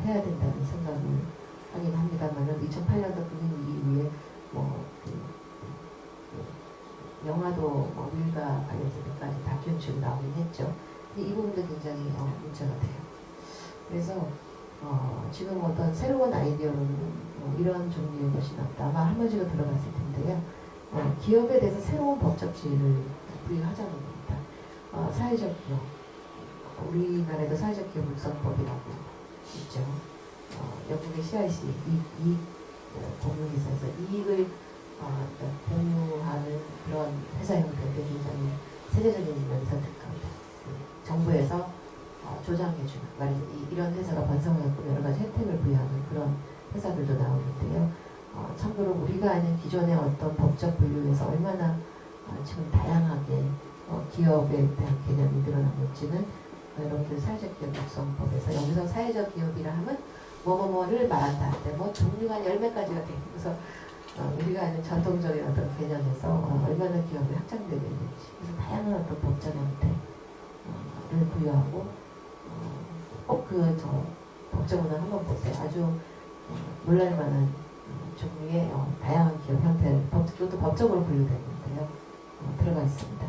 해야 된다는 생각을 하긴 합니다만 2008년도 금융위기 이후에 영화도 밀과 관련해서 몇 가지 다큐멘터리가 나오긴 했죠. 근데 이 부분도 굉장히 문제가 돼요. 그래서 지금 어떤 새로운 아이디어로는 이런 종류의 것이 나왔다. 아마 할머니가 들어갔을 텐데요. 기업에 대해서 새로운 법적 지위를 부여하자는 겁니다. 사회적 기업, 우리나라에도 사회적 기업 육성법이라고 있죠. 영국의 CIC, 이익 공유회사에서 이익을 공유하는 그런 회사 형태인데 굉장히 세계적인 면에서 특화입니다. 정부에서 조장해주는, 말해서 이런 회사가 번성해갖고 여러 가지 혜택을 부여하는 그런 회사들도 나오는데요. 참고로 우리가 아는 기존의 어떤 법적 분류에서 얼마나 지금 다양하게 기업에 대한 개념이 늘어나는지는 여러분들 사회적 기업 육성법에서 여기서 사회적 기업이라 하면 뭐뭐뭐를 말한다. 뭐 종류가 한 10가지가 돼. 그래서 우리가 아는 전통적인 어떤 개념에서 얼마나 기업이 확장되고 있는지, 그래서 다양한 어떤 법적 형태를 부여하고 꼭 법정문을 한번 보세요. 아주 놀랄만한 종류의 다양한 기업 형태를 그것도 법적으로 분류되는데요. 들어가 있습니다.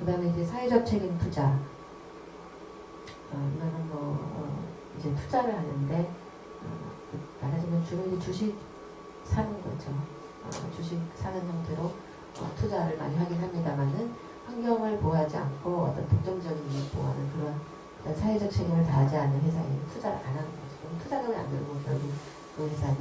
그 다음에 이제 사회적 책임 투자. 이거는 이제 투자를 하는데 말하자면 주로 이제 주식 사는 거죠. 주식 사는 형태로 투자를 많이 하긴 합니다만은 환경을 보호하지 않고 어떤 독점적인 이익 보호하는 그런 사회적 책임을 다하지 않는 회사에 투자를 안 하는 거죠. 그럼 투자금이 안 들고 결국 그 회사는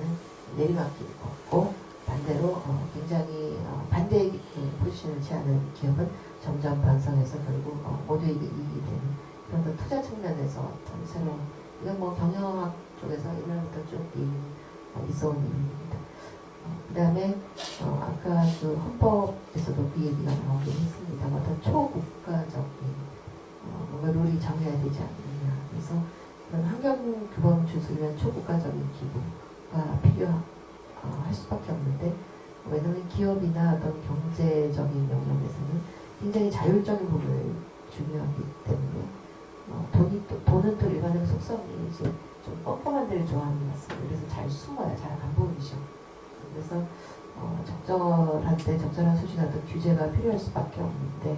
내리막길을 걷고 반대로 굉장히 반대의 포지션을 취하는 기업은 점점 번성해서 결국 모두에게 이익이 되는 그런 투자 측면에서 어떤 새로운, 이건 뭐 경영학 쪽에서 옛날부터 쭉 있어온 일입니다. 그 다음에 아까 그 헌법에서도 그 얘기가 나오긴 했습니다. 어떤 초국가적인 뭔가 룰이 정해야 되지 않느냐. 그래서 그런 환경규범 준수를 위한 초국가적인 기구가 필요할 수밖에 없는데, 왜냐하면 기업이나 어떤 경제적인 영역에서는 굉장히 자율적인 부분을 중요하기 때문에 돈은 또 일반적 속성이 이제 좀 뻔뻔한 데를 좋아하는 것 같습니다. 그래서 잘 숨어요. 잘 안 보이죠. 그래서 적절한 때 적절한 수준의 어떤 규제가 필요할 수밖에 없는데,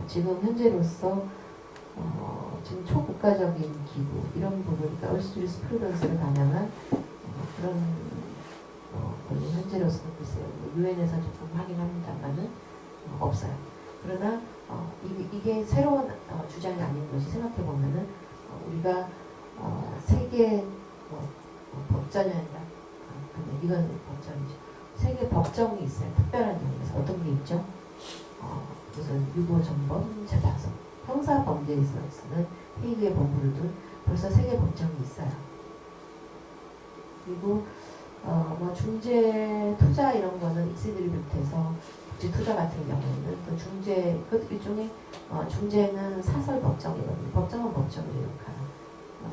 지금 현재로서 지금 초국가적인 기구 이런 부분, 그러니까 얼스트리스 프루던스를 반영한 그런 현재로서는 글쎄요, 유엔에서 조금 하긴 합니다만은 없어요. 그러나 이게 새로운 주장이 아닌 것이, 생각해 보면은 우리가 세계 법전이란다. 근데 이건 법정이죠. 세계 법정이 있어요. 특별한 영역에서 어떤 게 있죠? 무슨 유고정범 재판소, 형사범죄에 있어서는 헤이그의 본부를 둔 벌써 세계 법정이 있어요. 그리고 뭐 중재, 투자 이런 거는 익스들을 비롯해서 국제 투자 같은 경우에는 또 중재, 그 일종의 중재는 사설 법정이거든요. 법정은 법정을 역할하는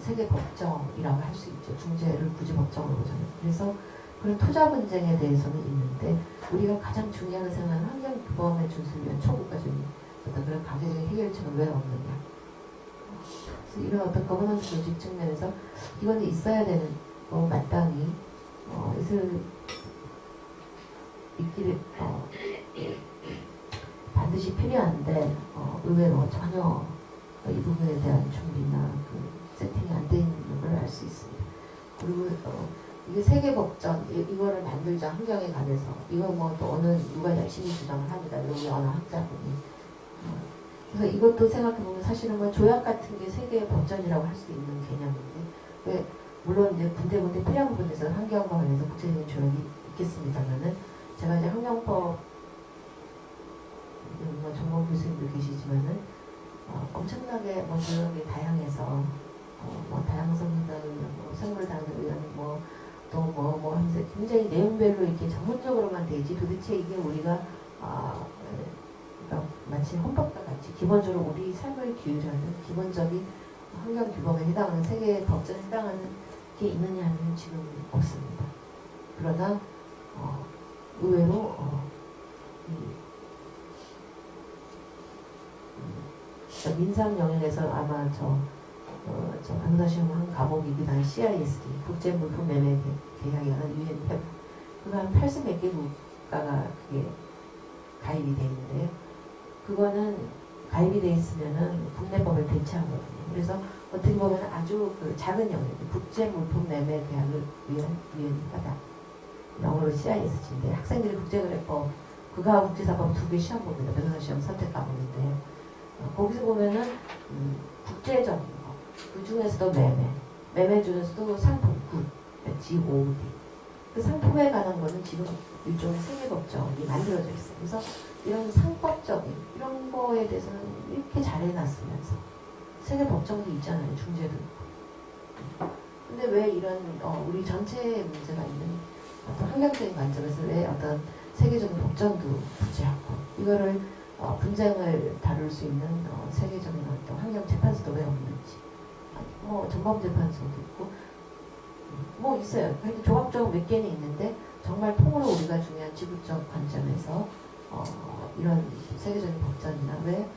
세계 법정이라고 할 수 있죠. 중재를 굳이 법정으로 보자면. 그래서 그런 투자 분쟁에 대해서는 있는데, 우리가 가장 중요하게 생각하는 환경 규범의 준수를 위한 초국가적인 어떤 그런 강제적인 해결책은 왜 없느냐. 그래서 이런 어떤 거버넌스 조직 측면에서 이거는 있어야 되는 마땅히 있기를 반드시 필요한데 의외로 전혀 이 부분에 대한 준비나 그 세팅이 안 돼 있는 걸 알 수 있습니다. 그리고 이게 세계법전 이거를 만들자, 환경에 관해서 이거 뭐 또 누가 열심히 주장을 합니다. 여기 어느 학자분이. 그래서 이것도 생각해보면 사실은 뭐 조약 같은 게 세계법전이라고 할 수 있는 개념인데, 물론 이제 군데군데 필요한 부분에서 환경과 관련해서 국제적인 조약이 있겠습니다만은, 제가 이제 환경법 전공 교수님도 계시지만은 엄청나게 조약이 다양해서 다양성이나 생물 다양성을 위한 또 하면서 굉장히 내용별로 이렇게 전문적으로만 되지, 도대체 이게 우리가 그러니까 마치 헌법과 같이 기본적으로 우리 삶을 규율하는 기본적인 환경 규범에 해당하는 세계 법전에 해당하는 게 있느냐 하면 지금 없습니다. 그러나 의외로 민상 영역에서 아마 저 변호사시험 한 과목이 그다음 CISD 국제물품 매매 계약이라는 UN 협약, 그거 한 80몇 개 국가가 그게 가입이 돼 있는데요. 그거는 가입이 돼 있으면은 국내법을 대체하거든요. 그래서 어떻게 보면 아주 그 작은 영역, 국제물품 매매 계약을 위한 UN 협약, 영어로 CISD인데, 학생들이 국제거래법 그거하고 국제사법 2개 시험 봅니다. 변호사 시험 선택 과목인데요. 거기서 보면은 국제적인 거, 그 중에서도 매매 중에서도 상품, GOD, 그 상품에 관한 거는 지금 일종의 세계법정이 만들어져 있어요. 그래서 이런 상법적인 이런 거에 대해서는 이렇게 잘 해놨으면서 세계 법정도 있잖아요. 중재도 있고. 근데 왜 이런 우리 전체의 문제가 있는 어떤 환경적인 관점에서 왜 어떤 세계적인 법정도 부재하고 이거를 분쟁을 다룰 수 있는 세계적인 어떤 환경 재판소도 왜 없는지 뭐 전범재판소도 있고 뭐 있어요. 그래도 조각적으로 몇 개는 있는데 정말 통으로 우리가 중요한 지구적 관점에서 이런 세계적인 법전이나 왜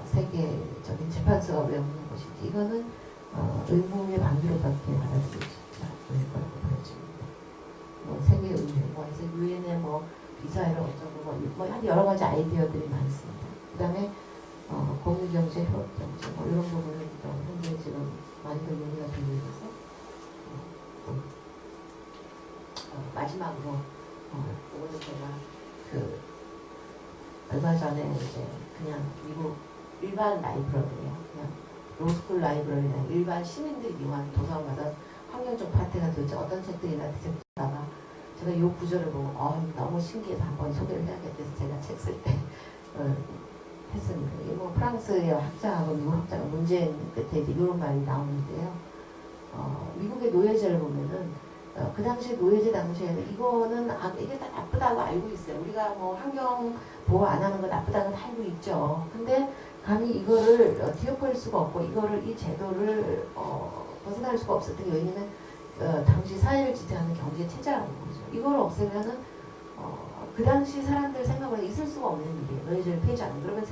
세계적인 재판소가 왜 없는 것인지 이거는 의무의 방기로밖에 받아들이지 않을 거라고 보여집니다. 뭐 세계의회, 뭐 유엔의 뭐 비사회를 어쩌고 뭐 여러 가지 아이디어들이 많습니다. 그 다음에 공유경제, 협업경제 뭐 이런 부분은 또 현재 지금 많이 더 논의가 되고 있어서 마지막으로 그거는 제가 얼마 전에 이제 그냥 미국 일반 라이브러리예요. 그냥 로스쿨 라이브러리나 일반 시민들이 이용하는 도서관 가서 환경적 파트가 도대체 어떤 책들이나 뒤적다가 제가 이 구조를 보고 너무 신기해서 한번 소개를 해야겠다 해서 제가 책 쓸 때 했습니다. 이게 뭐 프랑스의 학자하고 미국 학자가 문제인 끝에 이제 이런 말이 나오는데요. 미국의 노예제를 보면은 그 당시 노예제 당시에는 이거는 이게 다 나쁘다고 알고 있어요. 우리가 뭐 환경 보호 안 하는 거 나쁘다는 건 알고 있죠. 근데 감히 이거를 뒤엎을 수가 없고 이거를 이 제도를 벗어날 수가 없었던 게 왜냐면 당시 사회를 지탱하는 경제 체제라는 거죠. 이걸 없애면은 그 당시 사람들 생각으로 있을 수가 없는 일이에요. 노예제를 폐지하는. 그러면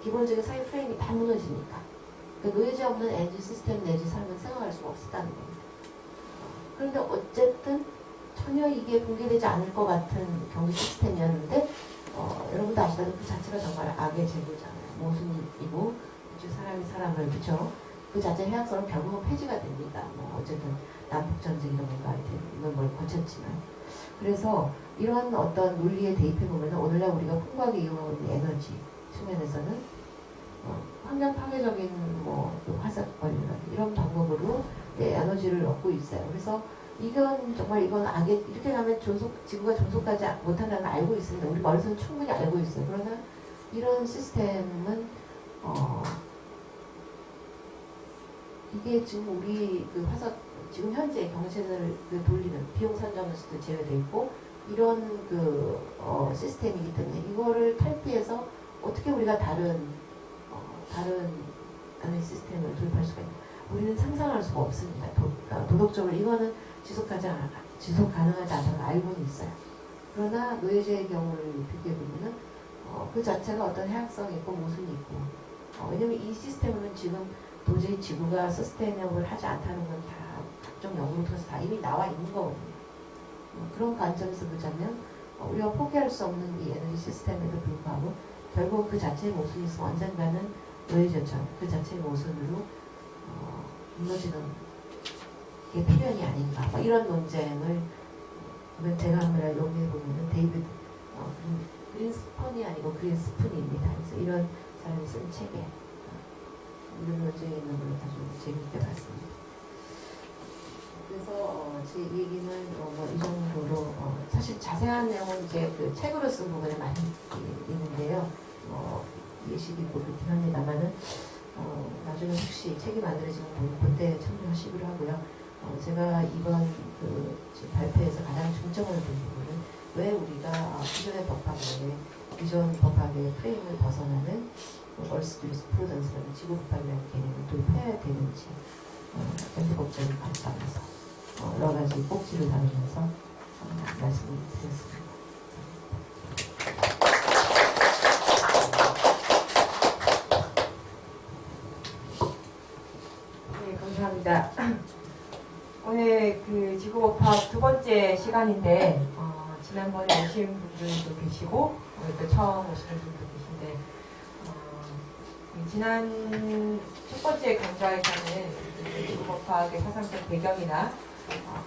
기본적인 사회 프레임이 다 무너지니까. 그러니까 노예제 없는 에너지 시스템 내지 삶은 생각할 수가 없었다는 겁니다. 그런데 어쨌든 전혀 이게 붕괴되지 않을 것 같은 경제 시스템이었는데 여러분도 아시다시피 그 자체가 정말 악의 제도잖아요. 모순이고 사람이 사람을 그쵸? 그 자체 해양성은 결국은 폐지가 됩니다. 뭐 어쨌든 남북전쟁 이런 건가 이건 뭘 거쳤지만 그래서 이런 어떤 논리에 대입해보면 오늘날 우리가 풍부하게 이용하고 있는 에너지 측면에서는 환경 파괴적인 뭐 화석 원료나 이런 방법으로 에너지를 얻고 있어요. 그래서 이건 악의 이렇게 가면 지구가 존속하지 못한다는 걸 알고 있습니다. 우리 머릿속은 충분히 알고 있어요. 그러나 이런 시스템은 이게 지금 우리 그 화석 지금 현재 경제를 돌리는 비용 산정에서도 제외되어 있고 이런 시스템이기 때문에 이거를 탈피해서 어떻게 우리가 다른 시스템을 도입할 수가 있나? 우리는 상상할 수가 없습니다. 도덕적으로 이거는 지속 가능하지 않다는 걸 알고는 있어요. 그러나 노예제의 경우를 비교해보면은 그 자체가 어떤 해악성이 있고 모순이 있고 왜냐면 이 시스템은 지금 도저히 지구가 서스테이너블 하지 않다는 건 다 각종 연구를 통해서 다 이미 나와 있는 거거든요. 그런 관점에서 보자면 우리가 포기할 수 없는 이 에너지 시스템에도 불구하고 결국 그 자체의 모순이 있으면 언젠가는 노예제처럼 그 자체의 모순으로 무너지는 게 필연이 아닌가 이런 논쟁을 제가 한번 용기해보면 데이비드 그린스펀이 아니고 그린스푼입니다. 그래서 이런 사람이 쓴 책에 이런 논쟁이 있는 걸 아주 재밌게 봤습니다. 그래서 제 얘기는 이 정도로 사실 자세한 내용은 이제 그 책으로 쓴 부분에 많이 있는데요. 예시도 있고 그렇긴 합니다만은 나중에 혹시 책이 만들어지면 그때 참조하시기로 하고요. 제가 이번 발표에서 가장 중점을 둔 부분은 왜 우리가 기존의 법학의 프레임을 벗어나는 얼스듀스 프루던스라는 지구 법학이라는 개념을 도입해야 되는지 경제법적인 관점에서 여러 가지 꼭지를 다루면서 말씀을 드렸습니다. 네, 감사합니다. 오늘 그 지구법학 두 번째 시간인데 지난번에 오신 분들도 계시고 오늘 또 처음 오시는 분도 계신데 지난 첫 번째 강좌에서는 지구법학의 사상적 배경이나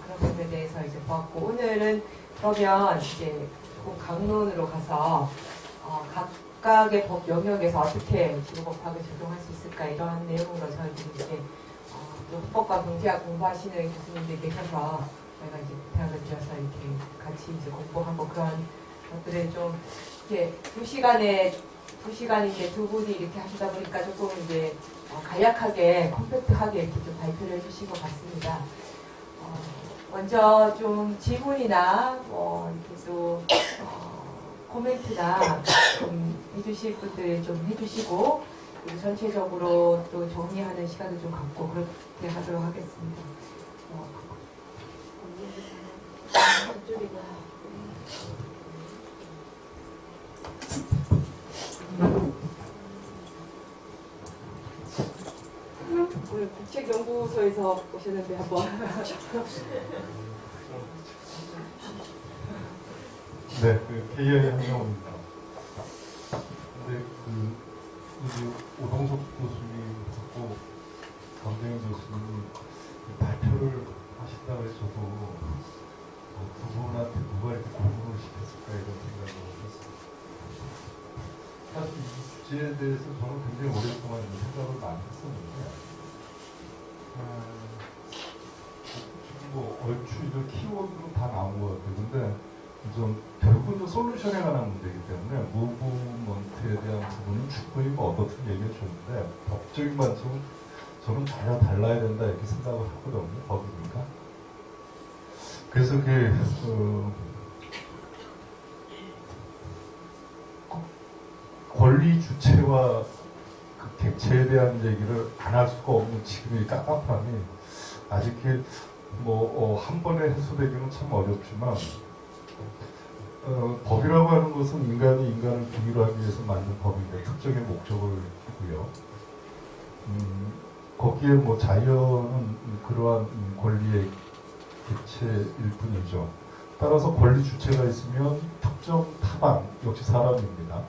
그런 것에 대해서 이제 보았고 오늘은 그러면 이제 조금 강론으로 가서 각각의 법 영역에서 어떻게 지구법학을 적용할 수 있을까 이런 내용으로 저희들이 이제 헌법과 경제학 공부하시는 교수님들이 계셔서 저희가 이제 부탁을 드려서 이렇게 같이 이제 공부하고 그런 것들을 좀 이렇게 2시간에 2시간 이제 두 분이 이렇게 하시다 보니까 조금 이제 간략하게 컴팩트하게 이렇게 좀 발표를 해주신 것 같습니다. 먼저 좀 질문이나 이렇게 또 코멘트나 좀 해주실 분들 좀 해주시고 그리고 전체적으로 또 정리하는 시간을 좀 갖고 그렇게 하도록 하겠습니다. 오늘 국책연구소에서 오셨는데 한번 네, KIA 한명호입니다. 근데 오동석 교수님하고 강정현 교수님이 발표를 하신다고 해서 저도 두 분한테 누가 이렇게 공부를 시켰을까 이런 생각을 했습니다. 사실 이 주제에 대해서 저는 굉장히 오랫동안 생각을 많이 했었는데 지금 얼추 키워드로 다 나온 것 같아요. 근데 결국은 좀 솔루션에 관한 문제이기 때문에 무브먼트에 대한 부분은 충분히 어떻든 얘기해 줬는데 법적인 관점은 저는 전혀 달라야 된다 이렇게 생각을 하거든요. 법이니까. 그래서 권리 주체와 그 객체에 대한 얘기를 안 할 수가 없는 지금의 깝깝함이 아직 한 번에 해소되기는 참 어렵지만 법이라고 하는 것은 인간이 인간을 규율하기 위해서 만든 법인데 특정의 목적을 두고요. 거기에 자연은 그러한 권리의 객체일 뿐이죠. 따라서 권리 주체가 있으면 특정 타당, 역시 사람입니다.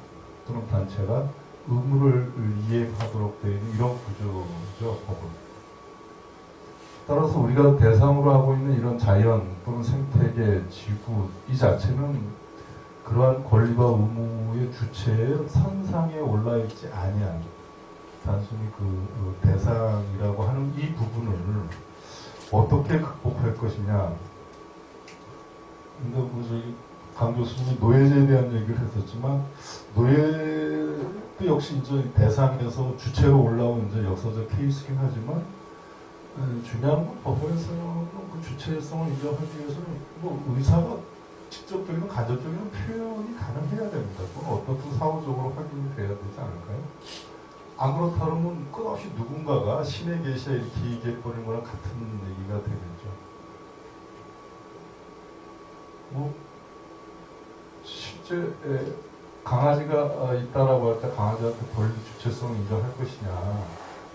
또는 단체가 의무를 이행하도록 되어 있는 이런 구조죠, 법은. 따라서 우리가 대상으로 하고 있는 이런 자연 또는 생태계, 지구 이 자체는 그러한 권리와 의무의 주체의 선상에 올라있지 아니한 단순히 그 대상이라고 하는 이 부분을 어떻게 극복할 것이냐. 근데 저희 강 교수님이 노예제에 대한 얘기를 했었지만 노예도 역시 이제 대상에서 주체로 올라온 이제 역사적 케이스긴 하지만 중요한 건 법원에서는 그 주체성을 인정하기 위해서는 의사가 직접적인 간접적인 표현이 가능해야 됩니다. 그건 어떻든 사후적으로 확인이 돼야 되지 않을까요? 안 그렇다면 끝없이 누군가가 신의 계시에 이렇게 얘기해버리는 거랑 같은 얘기가 되겠죠. 실제 강아지가 있다라고 할 때 강아지한테 권리 주체성을 인정할 것이냐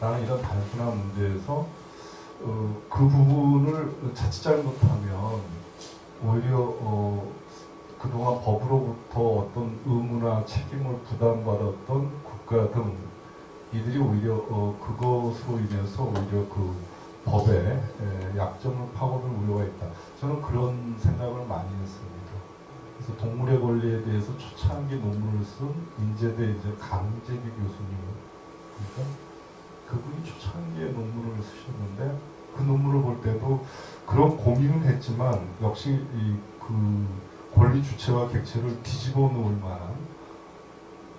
라는 이런 단순한 문제에서 그 부분을 자칫 잘못하면 오히려 그동안 법으로부터 어떤 의무나 책임을 부담받았던 국가 등 이들이 오히려 그것으로 인해서 오히려 그 법의 약점을 파고들 우려가 있다. 저는 그런 생각을 많이 했습니다. 그래서 동물의 권리에 대해서 초창기 논문을 쓴 인제대 강재기 교수님, 그러니까 그분이 초창기에 논문을 쓰셨는데 그 논문을 볼 때도 그런 고민은 했지만 역시 그 권리 주체와 객체를 뒤집어 놓을 만한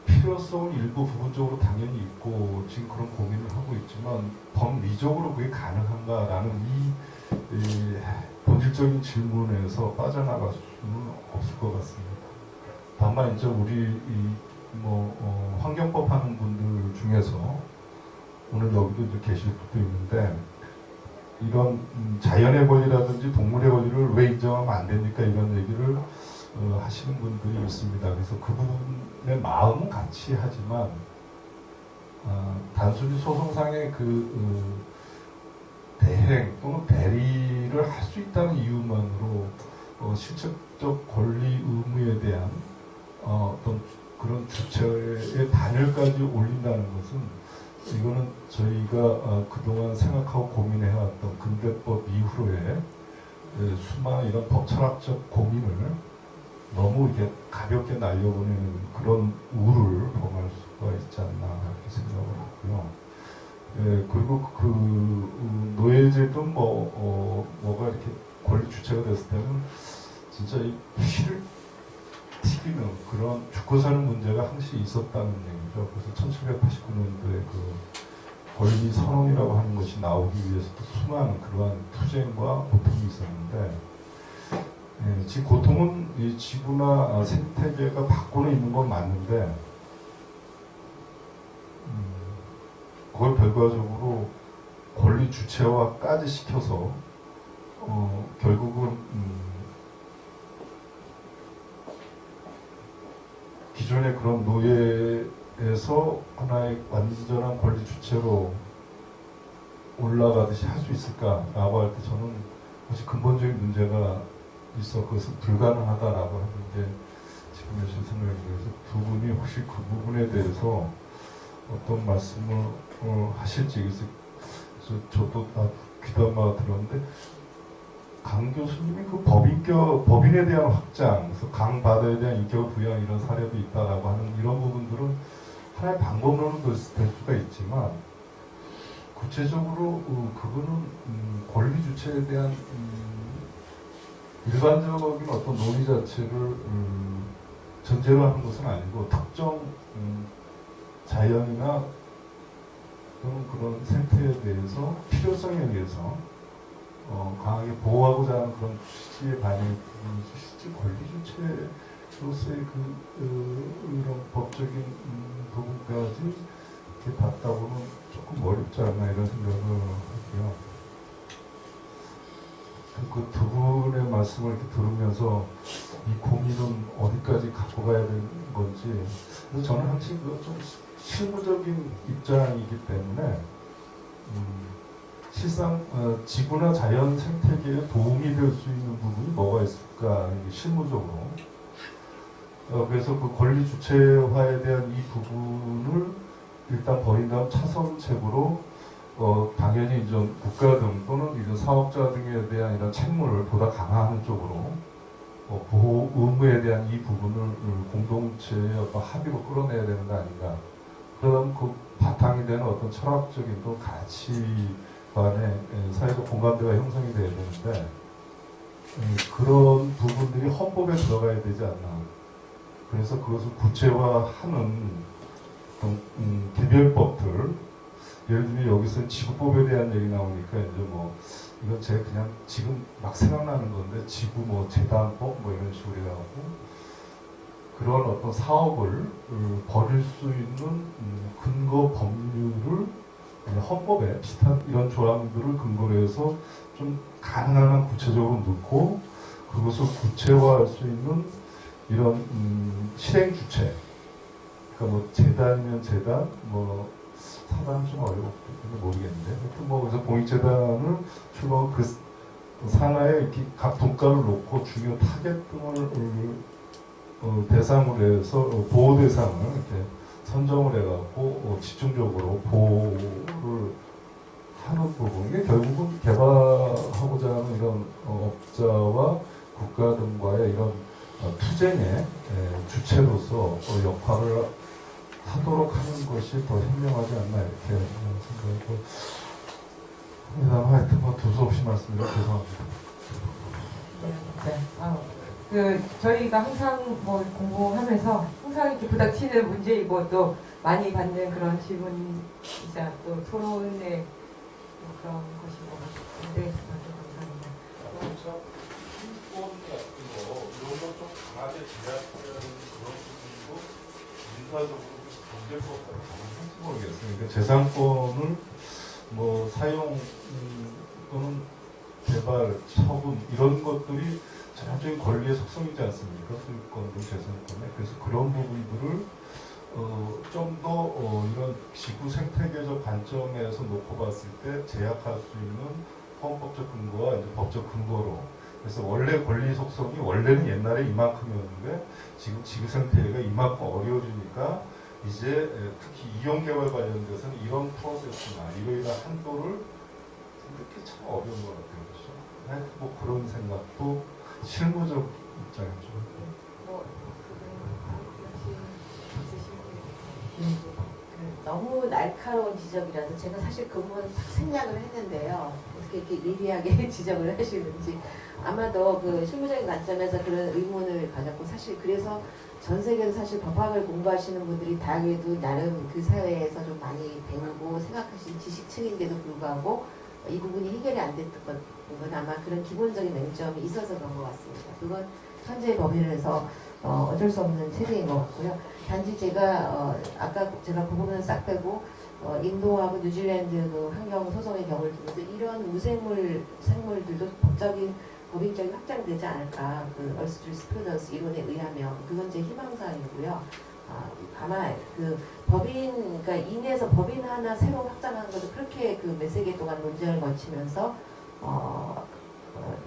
필요성은 일부 부분적으로 당연히 있고 지금 그런 고민을 하고 있지만 법리적으로 그게 가능한가라는 이 본질적인 질문에서 빠져나갈 수는 없을 것 같습니다. 다만 이제 우리 환경법 하는 분들 중에서 오늘 여기도 이제 계실 수도 있는데 이런 자연의 권리라든지 동물의 권리를 왜 인정하면 안 됩니까? 이런 얘기를 하시는 분들이 있습니다. 그래서 그분의 마음은 같이 하지만 단순히 소송상의 대행 또는 대리를 할 수 있다는 이유만으로 실질적 권리 의무에 대한 어떤 그런 주체의 단열까지 올린다는 것은 이거는 저희가 그동안 생각하고 고민해왔던 근대법 이후로의 수많은 이런 법 철학적 고민을 너무 이렇게 가볍게 날려보내는 그런 우를 범할 수가 있지 않나 이렇게 생각을 하고요. 그리고 그 노예제도 뭐가 이렇게 권리 주체가 됐을 때는 진짜 이 피를 시기는 그런 죽고 사는 문제가 항시 있었다는 얘기죠. 그래서 1789년도에 그 권리 선언이라고 하는 것이 나오기 위해서도 수많은 그러한 투쟁과 고통이 있었는데, 예, 지금 고통은 이 지구나 생태계가 받고는 있는 건 맞는데, 그걸 결과적으로 권리 주체화까지 시켜서 결국은 기존의 그런 노예에서 하나의 완전한 권리 주체로 올라가듯이 할 수 있을까라고 할 때 저는 혹시 근본적인 문제가 있어 그것은 불가능하다라고 하는 게 지금 여신 생각이에요. 두 분이 혹시 그 부분에 대해서 어떤 말씀을 하실지, 그래서 저도 귀담아 들었는데, 강 교수님이 그 법인에 대한 확장, 그래서 강 바다에 대한 인격을 부여한 이런 사례도 있다라고 하는 이런 부분들은 하나의 방법론은 될 수가 있지만, 구체적으로 그거는 권리 주체에 대한 일반적인 어떤 논의 자체를 전제로 하는 것은 아니고, 특정 자연이나 또는 그런 생태에 대해서 필요성에 의해서 강하게 보호하고자 하는 그런 취지의 반영이 실제 권리 주체로서의 이런 법적인 부분까지 이렇게 봤다고는 조금 어렵지 않나 이런 생각을 하고요. 그 두 분의 말씀을 이렇게 들으면서 이 고민은 어디까지 갖고 가야 되는 건지, 그래서 저는 항상 좀 실무적인 입장이기 때문에 실상 지구나 자연 생태계에 도움이 될 수 있는 부분이 뭐가 있을까, 실무적으로. 그래서 그 권리 주체화에 대한 이 부분을 일단 버린 다음 차선책으로 당연히 이제 국가 등 또는 이런 사업자 등에 대한 이런 책무를 보다 강화하는 쪽으로 보호 의무에 대한 이 부분을 공동체의 어떤 합의로 끌어내야 되는 거 아닌가. 그러면 그 바탕이 되는 어떤 철학적인 또 가치관의 사회적 공감대가 형성이 돼야 되는데, 그런 부분들이 헌법에 들어가야 되지 않나. 그래서 그것을 구체화하는 어떤 개별법들, 예를 들면 여기서 지구법에 대한 얘기 나오니까 이제 뭐 이건 제가 그냥 지금 막 생각나는 건데, 지구 뭐 재단법 뭐 이런 식으로 해가지고 그런 어떤 사업을 벌일 수 있는 근거 법률을 헌법에 비슷한 이런 조항들을 근거로 해서 좀 가능한 한 구체적으로 넣고, 그것을 구체화할 수 있는 이런 실행 주체, 그러니까 뭐 재단이면 재단, 뭐 사단은 좀 어려운지 모르겠는데, 하여튼 뭐 그래서 공익재단을 출범 그 산하에 이렇게 각 분과를 놓고 중요 타겟 등을 대상으로 해서 보호 대상을 이렇게 선정을 해갖고 집중적으로 보호를 하는 부분, 이게 결국은 개발하고자 하는 이런 업자와 국가 등과의 이런 투쟁의 주체로서 역할을 하도록 하는 것이 더 현명하지 않나 이렇게 생각하고, 하여튼 뭐 두서없이 말씀드려 죄송합니다. 네. 저희가 항상 뭐 공부하면서 항상 이렇게 부닥치는 문제이고 또 많이 받는 그런 질문이자 또 토론의 그런 것인 것 같은데 아주 감사합니다. 인권 같은 거 이런 거 좀 강하게 제약하는 그런 부분도 민사적으로 문제일 것 같아서 모르겠어요. 그러니까 재산권을 뭐 사용 또는 개발, 처분 이런 것들이 전형적인 권리의 속성이지 않습니까? 소유권도 재산권에. 그래서 그런 부분들을 좀 더 이런 지구 생태계적 관점에서 놓고 봤을 때 제약할 수 있는 헌법적 근거와 이제 법적 근거로. 그래서 원래 권리 속성이 원래는 옛날에 이만큼이었는데 지금 지구 생태계가 이만큼 어려워지니까 이제 특히 이용 개발 관련돼서는 이런 프로세스나 이러이러한 한도를 생각하기 참 어려운 것 같아요. 그렇죠? 뭐 그런 생각도 실무적 입장이죠. 뭐 그분 역시 있으신 게 너무 날카로운 지적이라서 제가 사실 그 부분은 딱 생략을 했는데요. 어떻게 이렇게 예리하게 지적을 하시는지 아마도 그 실무적인 관점에서 그런 의문을 가졌고 사실 그래서 전 세계에서 사실 법학을 공부하시는 분들이 다행히도 나름 그 사회에서 좀 많이 배우고 생각하신 지식층인데도 불구하고 이 부분이 해결이 안 됐던 건 아마 그런 기본적인 맹점이 있어서 그런 것 같습니다. 그건 현재 법률에서 어쩔 수 없는 체제인 것 같고요. 단지 제가 아까 제가 그 부분은 싹 빼고 인도하고 뉴질랜드 그 환경 소송의 경우를 두면서 이런 무생물 생물들도 법인적인 확장되지 않을까 그 얼스 주리스프루던스 이론에 의하면 그건 제 희망사항이고요. 다만 그 법인 그러니까 인에서 법인 하나 새로 확장하는 것도 그렇게 그 몇 세기 동안 논쟁을 거치면서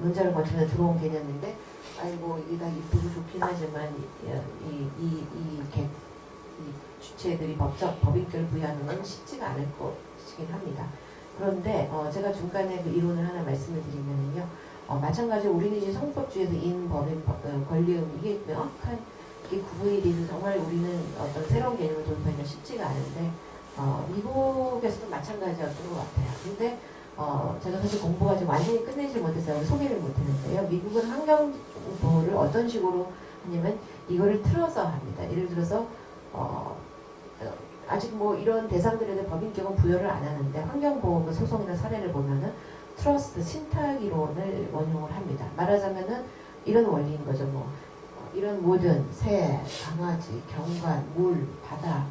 논쟁을 거치면서 들어온 개념인데 아이고 이게 다 이쁘고 좋긴 하지만 이 주체들이 법인격을 부여하는 건 쉽지가 않을 것이긴 합니다. 그런데 제가 중간에 그 이론을 하나 말씀을 드리면요. 마찬가지로 우리는 이제 성법주의에서 인법인 권리음 이게 명확한 구분이 돼서 정말 우리는 어떤 새로운 개념을 도입하기가 쉽지가 않은데 미국에서도 마찬가지였던 것 같아요. 근데 제가 사실 공부가 지금 완전히 끝내지 못해서 소개를 못했는데요. 미국은 환경보호를 어떤 식으로 하냐면 이거를 틀어서 합니다. 예를 들어서 아직 뭐 이런 대상들에 법인격은 부여를 안 하는데 환경보호 소송이나 사례를 보면은 트러스트 신탁이론을 원용을 합니다. 말하자면은 이런 원리인 거죠. 뭐 이런 모든 새, 강아지, 경관, 물, 바다,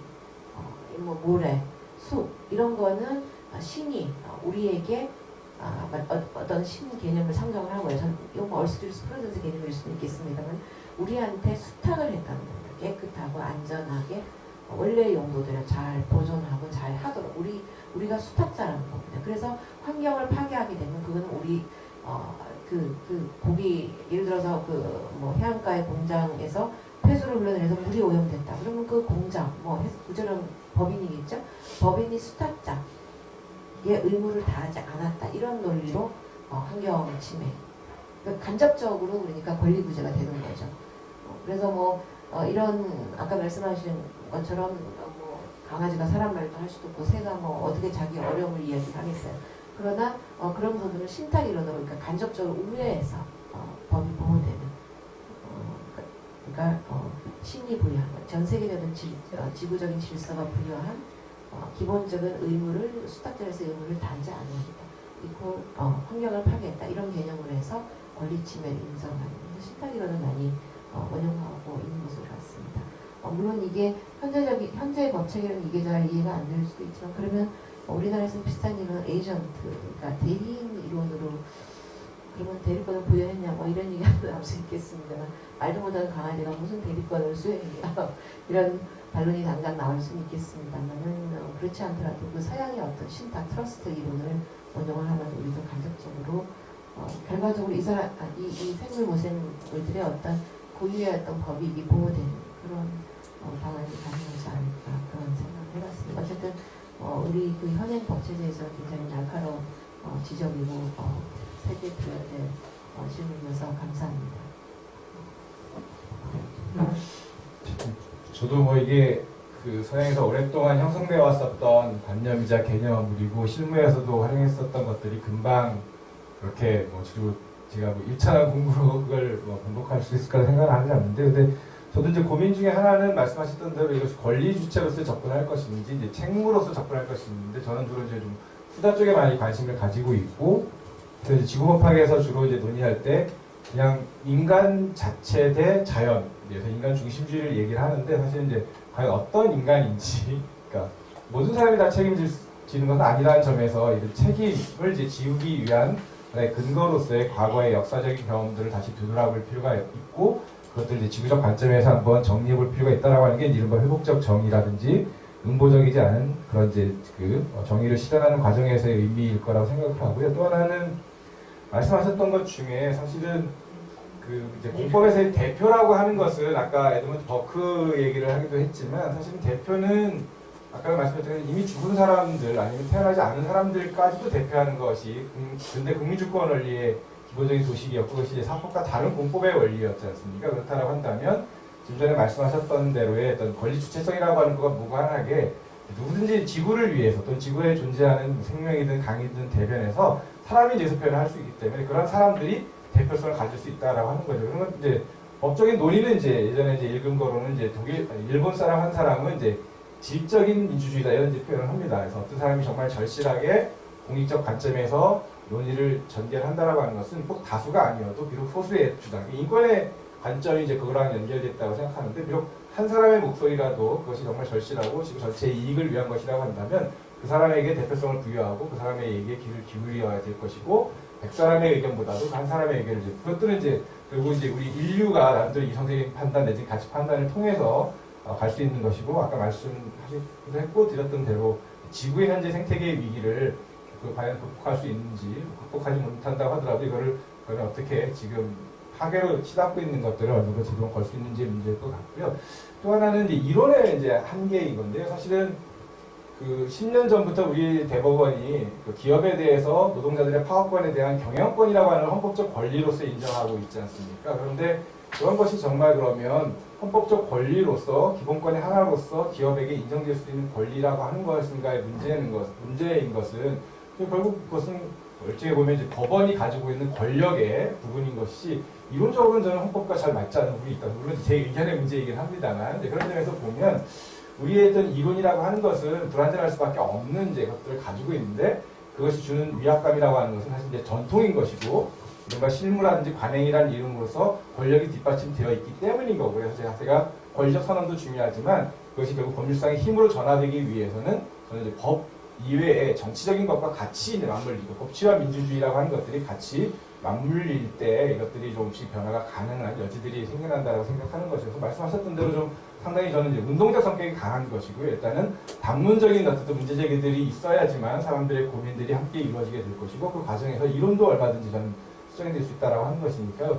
뭐 모래, 숲 이런 거는 신이 우리에게 어떤 신 개념을 상정을 하고요. 전 이거 뭐 얼스트리스 프로던스 개념일 수도 있겠습니다만 우리한테 수탁을 했다는 겁니다. 깨끗하고 안전하게 원래 용도대로 잘 보존하고 잘 하도록 우리가 수탁자라는 겁니다. 그래서 환경을 파괴하게 되면 그거는 우리 고기 예를 들어서 뭐 해안가의 공장에서 폐수를 흘러내려서 물이 오염됐다. 그러면 그 공장 구조는 법인이겠죠. 법인이 수탁자의 의무를 다하지 않았다. 이런 논리로 환경 침해. 그러니까 간접적으로 그러니까 권리 부재가 되는 거죠. 그래서 이런 아까 말씀하신 것처럼 강아지가 사람 말도 할 수도 없고 새가 어떻게 자기 어려움을 이야기하겠어요. 그러나 그런 부분을 신탁 이론으로 그러니까 간접적으로 우회해서 법이 보호되는 그러니까 신이 부여한 전 세계적인 지구적인 질서가 부여한 기본적인 의무를 수탁자로서 의무를 다하지 않는다. 이걸 환경을 파괴했다. 이런 개념으로 해서 권리 침해를 인정하는 신탁 이론을 많이 원용하고 있는 것으로 봤습니다. 물론 이게 현재의 법 체계는 이게 잘 이해가 안 될 수도 있지만 그러면 우리나라에서 비슷한 이론은 에이전트, 그러니까 대리인 이론으로 그러면 대리권을 부여했냐 이런 얘기가 나올 수 있겠습니다만 말도 못하는 강아지가 무슨 대리권을 수행해요. 이런 반론이 당장 나올 수는 있겠습니다만은 그렇지 않더라도 그 서양의 어떤 신탁 트러스트 이론을 원용을 하면서 우리도 간접적으로 결과적으로 이 생물 모생물들의 어떤 고유의 어떤 법익이 보호되는 그런 방안이 가능하지 않을까 그런 생각을 해봤습니다. 어쨌든 우리 그 현행 법체제에서 굉장히 날카로운 지적이고 세계 표현을 질문해서 감사합니다. 저도 이게 그 서양에서 오랫동안 형성되어 왔었던 관념이자 개념이고 실무에서도 활용했었던 것들이 금방 그렇게 제가 1차원 공부로 그걸 반복할 수 있을 거라 생각을 하지 않는데 근데 저도 이제 고민 중에 하나는 말씀하셨던 대로 이것이 권리 주체로서 접근할 것인지 이제 책무로서 접근할 것인지 저는 주로 이제 좀 후자 쪽에 많이 관심을 가지고 있고 그래서 지구법학에서 주로 이제 논의할 때 그냥 인간 자체 대 자연 그래서 인간 중심주의를 얘기를 하는데 사실 이제 과연 어떤 인간인지 그러니까 모든 사람이 다 책임지는 것은 아니라는 점에서 이 책임을 이제 지우기 위한 근거로서의 과거의 역사적인 경험들을 다시 되돌아볼 필요가 있고 그것들 이제 지구적 관점에서 한번 정리해볼 필요가 있다라고 하는 게 이른바 회복적 정의라든지 응보적이지 않은 그런 이제 정의를 실현하는 과정에서의 의미일 거라고 생각을 하고요. 또 하나는 말씀하셨던 것 중에 사실은 이제 공법에서의 대표라고 하는 것은 아까 에드먼드 버크 얘기를 하기도 했지만 사실은 대표는 아까 말씀드린 이미 죽은 사람들 아니면 태어나지 않은 사람들까지도 대표하는 것이 근대 국민주권 원리의 기본적인 도식이었고 그것이 사법과 다른 공법의 원리였지 않습니까? 그렇다고 한다면 지금 전에 말씀하셨던 대로의 어떤 권리 주체성이라고 하는 것과 무관하게 누구든지 지구를 위해서 또는 지구에 존재하는 생명이든 강이든 대변해서 사람이 이제 표현을 할 수 있기 때문에 그런 사람들이 대표성을 가질 수 있다라고 하는 거죠. 그러면 이제 법적인 논의는 이제 예전에 이제 읽은 거로는 이제 일본 사람 한 사람은 이제 질적인 민주주의다 이런 이제 표현을 합니다. 그래서 어떤 사람이 정말 절실하게 공익적 관점에서 논의를 전개한다라고 하는 것은 꼭 다수가 아니어도 비록 소수의 주장, 인권의 관점이 이제 그거랑 연결됐다고 생각하는데 비록 한 사람의 목소리라도 그것이 정말 절실하고 지구 전체의 이익을 위한 것이라고 한다면 그 사람에게 대표성을 부여하고 그 사람의 얘기에 귀를 기울여야 될 것이고 100사람의 의견보다도 한 사람의 의견을 이제 그것들은 이제 그리고 이제 우리 인류가 남들의 이성적인 판단 내지 가치 판단을 통해서 갈 수 있는 것이고 아까 말씀하시기도 했고 드렸던 대로 지구의 현재 생태계의 위기를 과연 극복할 수 있는지 극복하지 못한다고 하더라도 이거를 어떻게 지금 파괴로 치닫고 있는 것들을 어느 정도 제동 걸 수 있는지 문제일 것 같고요. 또 하나는 이제 이론의 이제 한계인 건데요. 사실은 그 10년 전부터 우리 대법원이 그 기업에 대해서 노동자들의 파업권에 대한 경영권이라고 하는 헌법적 권리로서 인정하고 있지 않습니까? 그런데 그런 것이 정말 그러면 헌법적 권리로서 기본권의 하나로서 기업에게 인정될 수 있는 권리라고 하는 것인가의 문제인 것은 결국 그것은 일종의 보면 이제 법원이 가지고 있는 권력의 부분인 것이 이론적으로는 저는 헌법과 잘 맞지 않는 부분이 있다. 물론 제 의견의 문제이긴 합니다만 그런 점에서 보면 우리의 어떤 이론이라고 하는 것은 불완전할 수밖에 없는 이제 것들을 가지고 있는데 그것이 주는 위압감이라고 하는 것은 사실 이제 전통인 것이고 뭔가 실무라든지 관행이라는 이름으로서 권력이 뒷받침되어 있기 때문인 거고 그래서 제가 권리적 선언도 중요하지만 그것이 결국 법률상의 힘으로 전환되기 위해서는 저는 이제 법 이외에 정치적인 것과 같이 맞물리고 법치와 민주주의라고 하는 것들이 같이 맞물릴 때 이것들이 조금씩 변화가 가능한 여지들이 생겨난다고 생각하는 것이어서 말씀하셨던 대로 좀 상당히 저는 이제 운동적 성격이 강한 것이고요. 일단은 단문적인 어떤 문제제기들이 있어야지만 사람들의 고민들이 함께 이루어지게 될 것이고 그 과정에서 이론도 얼마든지 저는 수정이 될 수 있다고 하는 것이니까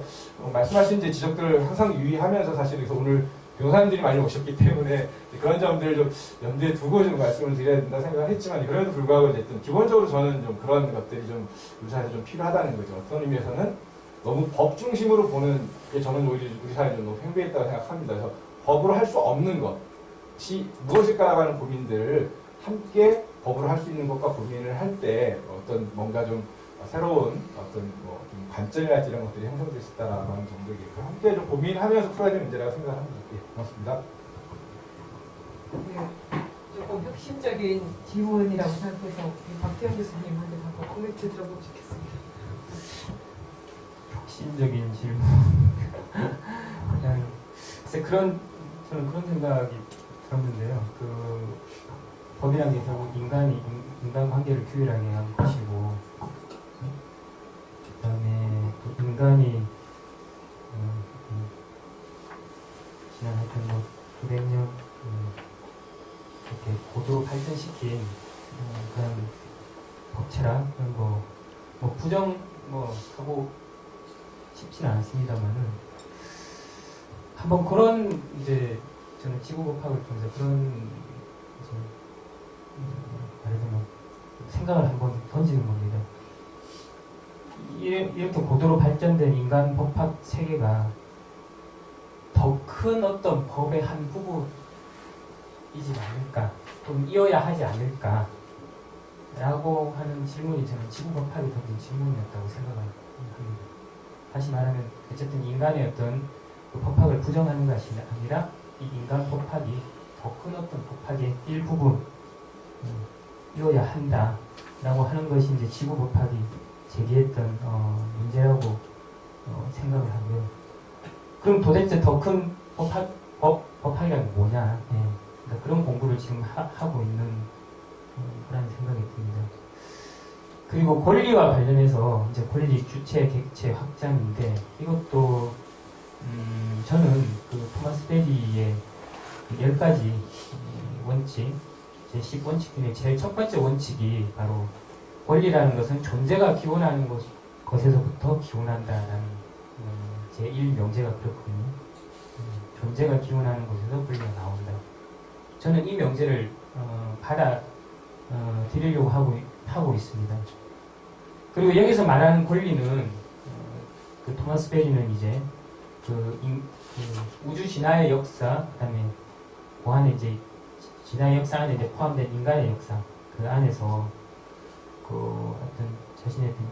말씀하신 이제 지적들을 항상 유의하면서 사실 그래서 오늘 변호사님들이 많이 오셨기 때문에 그런 점들을 좀 염두에 두고 좀 말씀을 드려야 된다 생각을 했지만 그래도 불구하고 어쨌든 기본적으로 저는 좀 그런 것들이 좀 우리 사회에서 좀 필요하다는 거죠. 어떤 의미에서는 너무 법 중심으로 보는 게 저는 오히려 우리 사회에 좀 너무 팽배했다고 생각합니다. 그래서 법으로 할 수 없는 것이 무엇일까라고 하는 고민들을 함께 법으로 할 수 있는 것과 고민을 할 때 어떤 뭔가 좀 새로운 어떤 좀 관점이랄지 이런 것들이 형성될 수 있다라는 정도이고 함께 좀 고민하면서 풀어야 되는 문제라고 생각합니다. 예, 고맙습니다. 네, 조금 혁신적인 질문이라고 생각해서 박태현 교수님한테 한번 코멘트 들어보고 싶겠습니다. 혁신적인 질문. 그냥 글쎄 저는 그런 생각이 들었는데요. 그 법이라는 게 결국 인간 관계를 규율하게 한 것이고, 그다음에 또 인간이 지난 하여튼 뭐 수백 년 이렇게 고도로 발전시킨 그런 법체라 그런 뭐 부정 하고 싶지는 않습니다만은 한번 그런 이제 저는 지구법학을 통해서 그런 이제 말해서 뭐 생각을 한번 던지는 겁니다. 이렇게 고도로 발전된 인간 법학 세계가 더 큰 어떤 법의 한 부분이지 않을까, 또는 이어야 하지 않을까 라고 하는 질문이 저는 지구법학이 던진 질문이었다고 생각을 합니다. 다시 말하면 어쨌든 인간의 어떤 그 법학을 부정하는 것이 아니라 이 인간 법학이 더 큰 어떤 법학의 일부분 이어야 한다라고 하는 것이 이제 지구 법학이 제기했던 문제라고 생각을 하고요. 그럼 도대체 더 큰 법학이란 게 뭐냐? 예. 그러니까 그런 공부를 지금 하고 있는 그런 생각이 듭니다. 그리고 권리와 관련해서 이제 권리 주체, 객체 확장인데 이것도 저는 그 토마스 베리의 10가지 원칙, 제10원칙 중에 제일 첫 번째 원칙이 바로 권리라는 것은 존재가 기원하는 것에서부터 기원한다라는 제1명제가 그렇거든요. 존재가 기원하는 곳에서 권리가 나온다. 저는 이 명제를 드리려고 하고 있습니다. 그리고 여기서 말하는 권리는 그 토마스 베리는 이제 그 우주 진화의 역사, 그다음에 그 안에 이제 진화의 역사 안에 이제 포함된 인간의 역사 그 안에서 그 어떤 자신의 어떤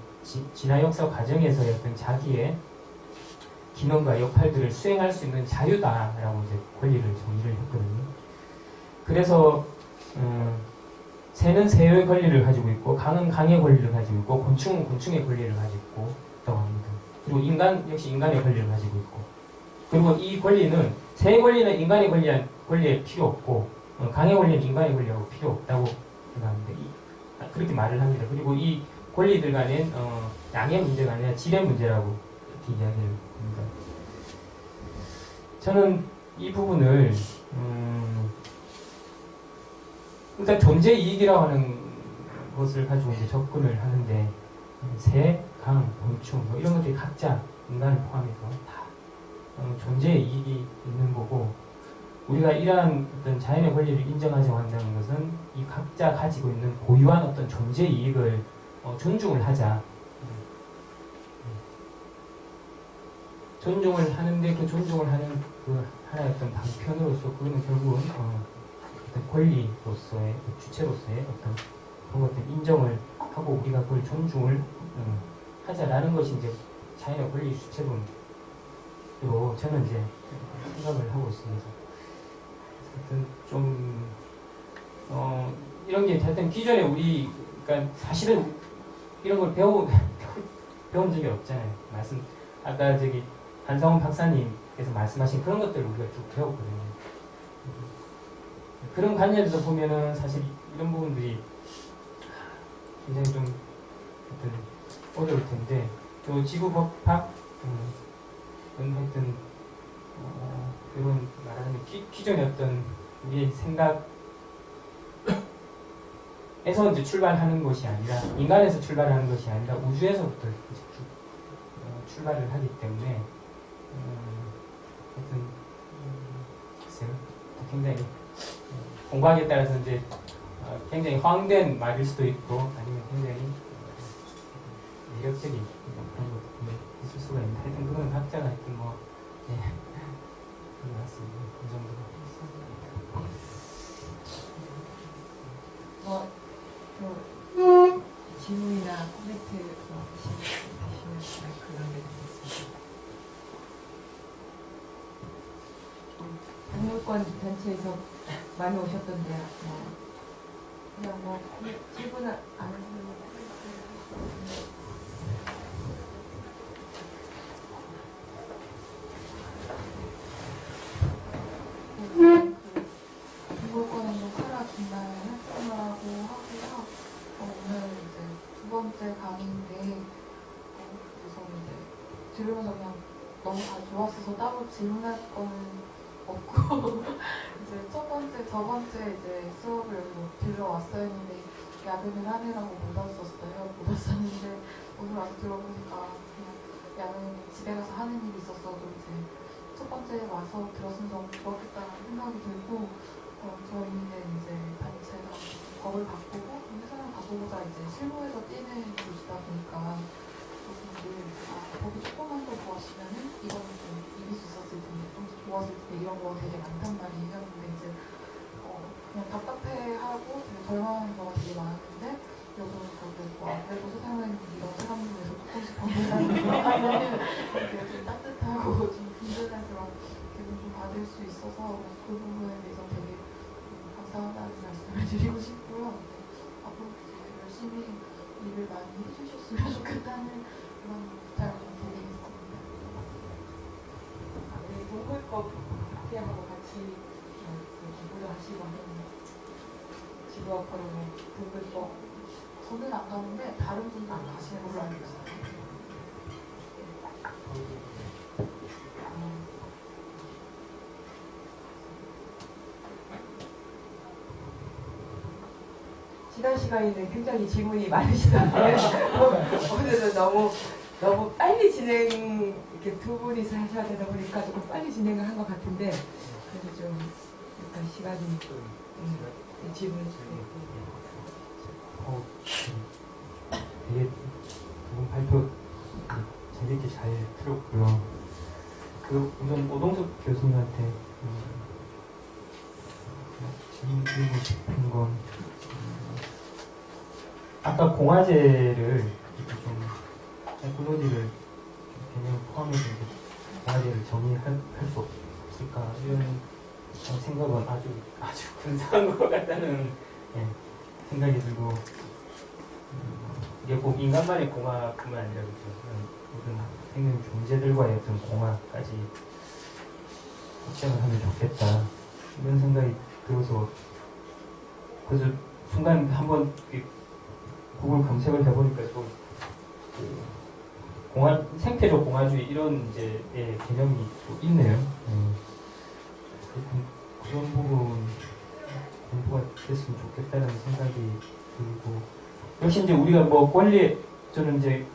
진화 역사 과정에서의 어떤 자기의 기능과 역할들을 수행할 수 있는 자유다라고 이제 권리를 정의를 했거든요. 그래서 새는 새의 권리를 가지고 있고 강은 강의 권리를 가지고 있고 곤충은 곤충의 권리를 가지고 있다고 합니다. 그리고 인간 역시 인간의 권리를 가지고 있고 그리고 이 권리는 새의 권리는 인간의 권리에 필요 없고 강의 권리는 인간의 권리하고 필요 없다고 생각합니다. 그렇게 말을 합니다. 그리고 이 권리들 간엔 양의 문제가 아니라 질의 문제라고 이렇게 이야기를 합니다. 저는 이 부분을 일단 존재 이익이라고 하는 것을 가지고 이제 접근을 하는데 새, 강, 곤충 뭐 이런 것들이 각자 인간을 포함해서 다 존재의 이익이 있는 거고 우리가 이러한 어떤 자연의 권리를 인정하자고 한다는 것은 이 각자 가지고 있는 고유한 어떤 존재 이익을 존중을 하자. 존중을 하는데 그 존중을 하는 그 하나의 어떤 방편으로서 그거는 결국은 어떤 권리로서의 주체로서의 어떤 그런 것들 인정을 하고 우리가 그걸 존중을 하자라는 것이 이제 자연의 권리 주체론으로 저는 이제 생각을 하고 있습니다. 하여튼 좀 이런 게 하여튼 기존에 우리 그러니까 사실은 이런 걸 배운 적이 없잖아요. 아까 저기 한성훈 박사님께서 말씀하신 그런 것들을 우리가 쭉 배웠거든요. 그런 관념에서 보면은 사실 이런 부분들이 굉장히 좀 어려울 텐데 또 지구법학 하여튼 이런 말하는 기존의 어떤 우리의 생각에서 이제 출발하는 것이 아니라 인간에서 출발하는 것이 아니라 우주에서부터 이제 출발을 하기 때문에 하여튼 글쎄요 굉장히 공부하기에 따라서 이제 굉장히 황된 말일 수도 있고 아니면 굉장히 매력적인 그런 것도 있을 수가 있는데 하여튼 그건 각자가 하여튼 뭐 예. 그런 것 같습니다. 그 정도로 질문이나 코멘트 되시면 그런 게 되겠습니다. 박물관 단체에서 많이 오셨던데 그냥 질문을 안 하시면 박물관에서 카라 김날 활동하고 하고요. 오늘 이제 두 번째 강의인데 그래서 이제 들으면서 그냥 너무 다 좋았어서 따로 질문할 거는 없고 이제 저번째 이제 수업을 여기 들어왔어야 했는데 야근을 하느라고 못 왔었는데 오늘 와서 들어보니까 그냥 야근 집에 가서 하는 일이 있었어도 이제 첫 번째 와서 들었으면 너무 좋았겠다는 생각이 들고 저희는 이제 단체가 법을 바꾸고 회사를 바꾸고자 이제 실무에서 뛰는 곳이다 보니까 법이 조금만 더 좋았으면은 이거는 좀 이길 수 있었을 텐데 좀 더 좋았을 텐데 이런 거 되게 많단 말이에요. 근데 이제 그냥 답답해하고 되게 절망하는 거가 되게 많았는데 요즘 그래도 세상은 이런 사람들에서 조금씩 벗어나는 거 되게 좀 따뜻하고 좀 든든한 그런 기분 좀 받을 수 있어서 그 부분에 대해서 되게 감사하다는 말씀을 드리고 싶고요. 앞으로 열심히 일을 많이 해주셨으면 좋겠다는 그런 부탁을 좀 드리겠습니다. 동물법 학회하고 같이 기부를 하시고 하는 지구학 포럼의 동물법 저는 안 가는데 다른 분들 안 가시는 걸로 알고 있어요. 지난 시간에는 굉장히 질문이 많으시던데 오늘은 너무 빨리 이렇게 두 분이서 하셔야 되다 보니까 조금 빨리 진행을 한 것 같은데 그래서 좀 약간 시간이 질문 되게 두분 발표 재밌게 잘 들었고요. 우선 오동석 교수님한테 질문 아까 공화제를 이렇게 좀 에콜로지를 개념 포함해서 이제 공화제를 정의할 수 없을까 이런 생각은 아주 근사한 것 같다는 예, 생각이 들고 이게 꼭 인간만의 공화뿐만 아니라 모든 생명 존재들과의 어떤 공화까지 실현을 하면 좋겠다 이런 생각이 들어서 그래서 순간 한번 구글 검색을 해보니까 또 생태적 공화주의 이런 이제 개념이 또 있네요. 그런 부분 공부가 됐으면 좋겠다는 생각이 들고 역시 이제 우리가 뭐 권리 저는 이제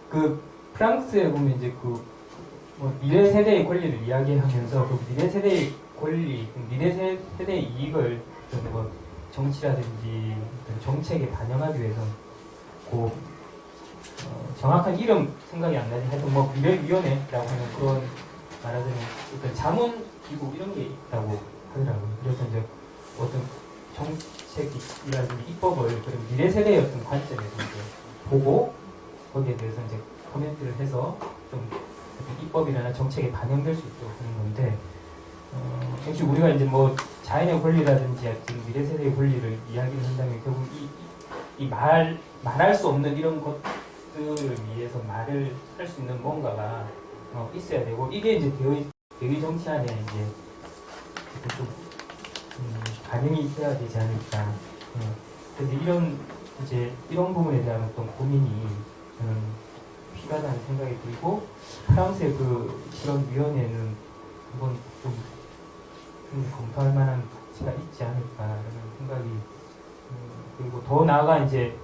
그 프랑스에 보면 이제 뭐 미래 세대의 권리를 이야기하면서 그 미래 세대의 권리, 미래 세대의 이익을 뭐 정치라든지 정책에 반영하기 위해서 정확한 이름 생각이 안 나지 하여튼 뭐 미래위원회라고 하는 그런 말하자면 어떤 자문기구 이런 게 있다고 하더라고요. 그래서 이제 어떤 정책이라든지 입법을 그런 미래 세대의 어떤 관점에서 이제 보고 거기에 대해서 이제 코멘트를 해서 좀 입법이나 정책에 반영될 수 있도록 하는 건데 역시 우리가 이제 뭐 자연의 권리라든지 어떤 미래 세대의 권리를 이야기를 한다면 결국 말할 수 없는 이런 것들을 위해서 말을 할 수 있는 뭔가가 있어야 되고 이게 이제 대의 정치 안에 이제 좀 반영이 돼야 되지 않을까. 그래서 이런 부분에 대한 어떤 고민이 저는 필요하다는 생각이 들고 프랑스의 그런 위원회는 한번 좀 검토할 만한 가치가 있지 않을까라는 생각이 그리고 더 나아가 이제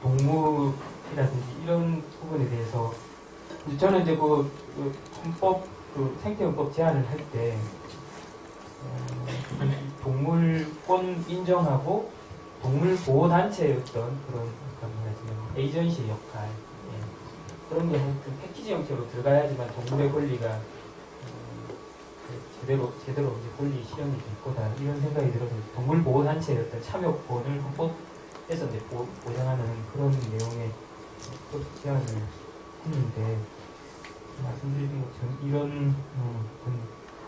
동물이라든지 이런 부분에 대해서 저는 이제 헌법 생태헌법 제안을 할 때 동물권 인정하고 동물 보호 단체의 어떤 그런 에이전시 역할 그런 게 하여튼 패키지 형태로 들어가야지만 동물의 권리가 제대로 이제 권리 실현이 될 거다 이런 생각이 들어서 동물 보호 단체의 어떤 참여권을 헌법에서 이제 보장하는 그런 내용의 제안을 했는데 말씀드린 것처럼 이런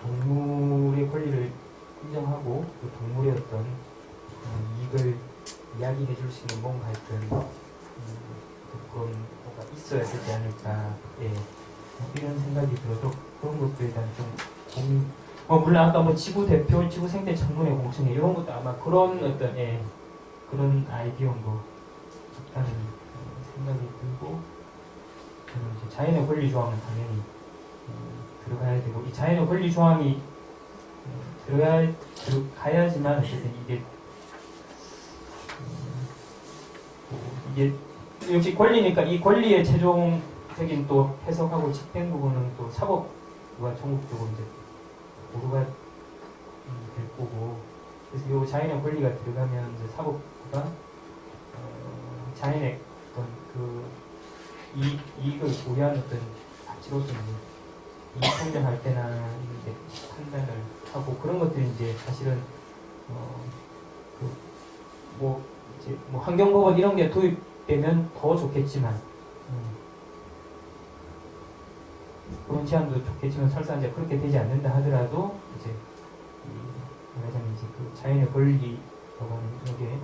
동물의 권리를 인정하고 그 동물의 어떤 이익을 이야기해 줄 수 있는 뭔가 하여튼 그런 뭐가 있어야 되지 않을까 이런 생각이 들어서 그런 것들에 대한 좀 고민 물론 아까 뭐 지구 대표, 지구 생태 청문회 공청회 이런 것도 아마 그런 어떤 그런 아이디어인 것 같다는 생각이 들고 저는 이제 자연의 권리 조항은 당연히 들어가야 되고 이 자연의 권리 조항이 들어가야지만 어쨌든 이게 역시 권리니까 이 권리의 최종적인 또 해석하고 집행 부분은 또 사법부가 전국적으로 이제 보루가 될 거고 그래서 이 자연의 권리가 들어가면 이제 사법부가 자연의 어떤 이익을 고려한 어떤 가치로서 이익 평정할 때나 이제 판단을 하고 그런 것들이 이제 사실은 환경법원 이런 게 도입되면 더 좋겠지만 그런 제안도 좋겠지만 설사 이제 그렇게 되지 않는다 하더라도 이제 말하자면 이제 그 자연의 권리라고 하는 게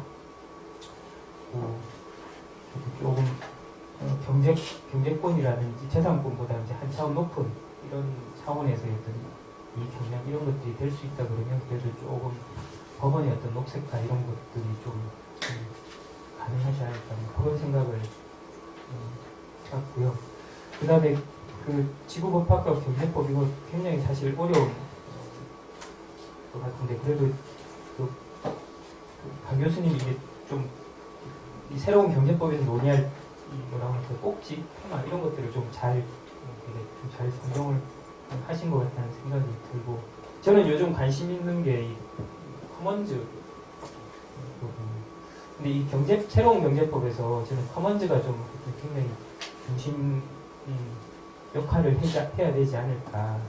조금 경제권이라든지 재산권보다 이제 한 차원 높은 이런 차원에서의 어떤 이 경량 이런 것들이 될 수 있다 그러면 그래도 조금 법원의 어떤 녹색화 이런 것들이 좀 가능하지 않을까 그런 생각을 갖고요. 그 다음에 그 지구법학과 경제법 이거 굉장히 사실 어려운 것 같은데 그래도 박 교수님이 이게 좀 이 새로운 경제법에서 논의할 뭐라고 할까 꼭지 테마 이런 것들을 좀 잘 선정을 하신 것 같다는 생각이 들고 저는 요즘 관심 있는 게 이 커먼즈 근데 이 새로운 경제법에서 저는 커먼즈가 좀 굉장히 중심 역할을 해야 되지 않을까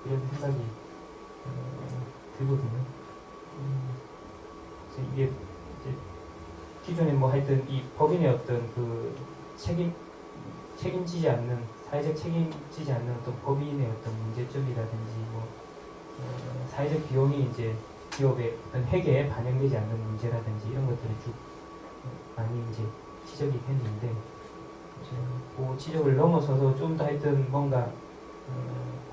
이런 생각이 들거든요. 이게 이제 기존에 뭐 하여튼 이 법인의 어떤 그 책임지지 않는, 사회적 책임지지 않는 어떤 법인의 어떤 문제점이라든지 뭐 사회적 비용이 이제 기업의 어떤 회계에 반영되지 않는 문제라든지 이런 것들이 쭉 많이 이제 지적이 됐는데, 이제 그 지적을 넘어서서 좀 더 하여튼 뭔가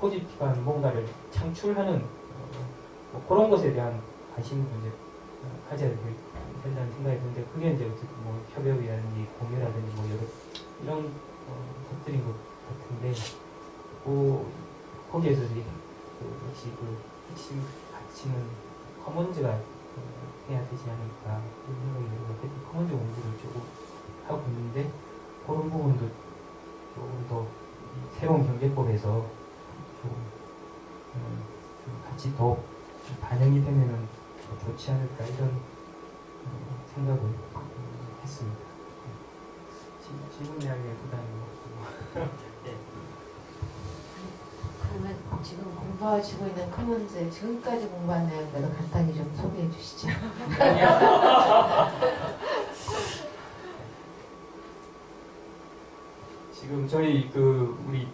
포지티브한 뭔가를 창출하는 뭐 그런 것에 대한 관심을 이제 가져야 된다는 생각이 드는데, 그게 이제 어쨌든 뭐 협업이라든지 공유라든지 뭐 여러 이런 것들인 것 같은데, 거기에서 이제 역시 그 핵심 가치는 커먼즈가 해야 되지 않을까 이런 생각이 들고, 커먼즈 공부를 조금 하고 있는데, 그런 부분도 조금 더 새로운 경제법에서 좀 같이 더 반영이 되면은 더 좋지 않을까 이런 생각을 했습니다. 질문 이야기보다는 예. 그러면 지금 공부하시고 있는 커먼즈 지금까지 공부한 내용대로 간단히 좀 소개해 주시죠. 지금 저희 우리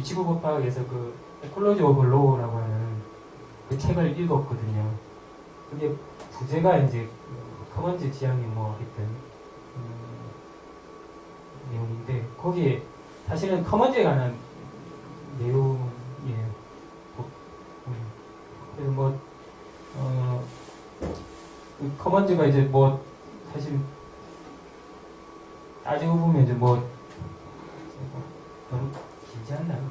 지구법학에서 그 에콜로지 오브 로우라고 하는 그 책을 읽었거든요. 그게 부제가 이제 커먼즈 지향이 뭐 했던 내용인데, 거기에 사실은 커먼즈에 관한 내용이에요. 그래서 뭐 그 커먼즈가 이제 뭐 사실 따지고 보면 이제 뭐 너무 길지 않나요?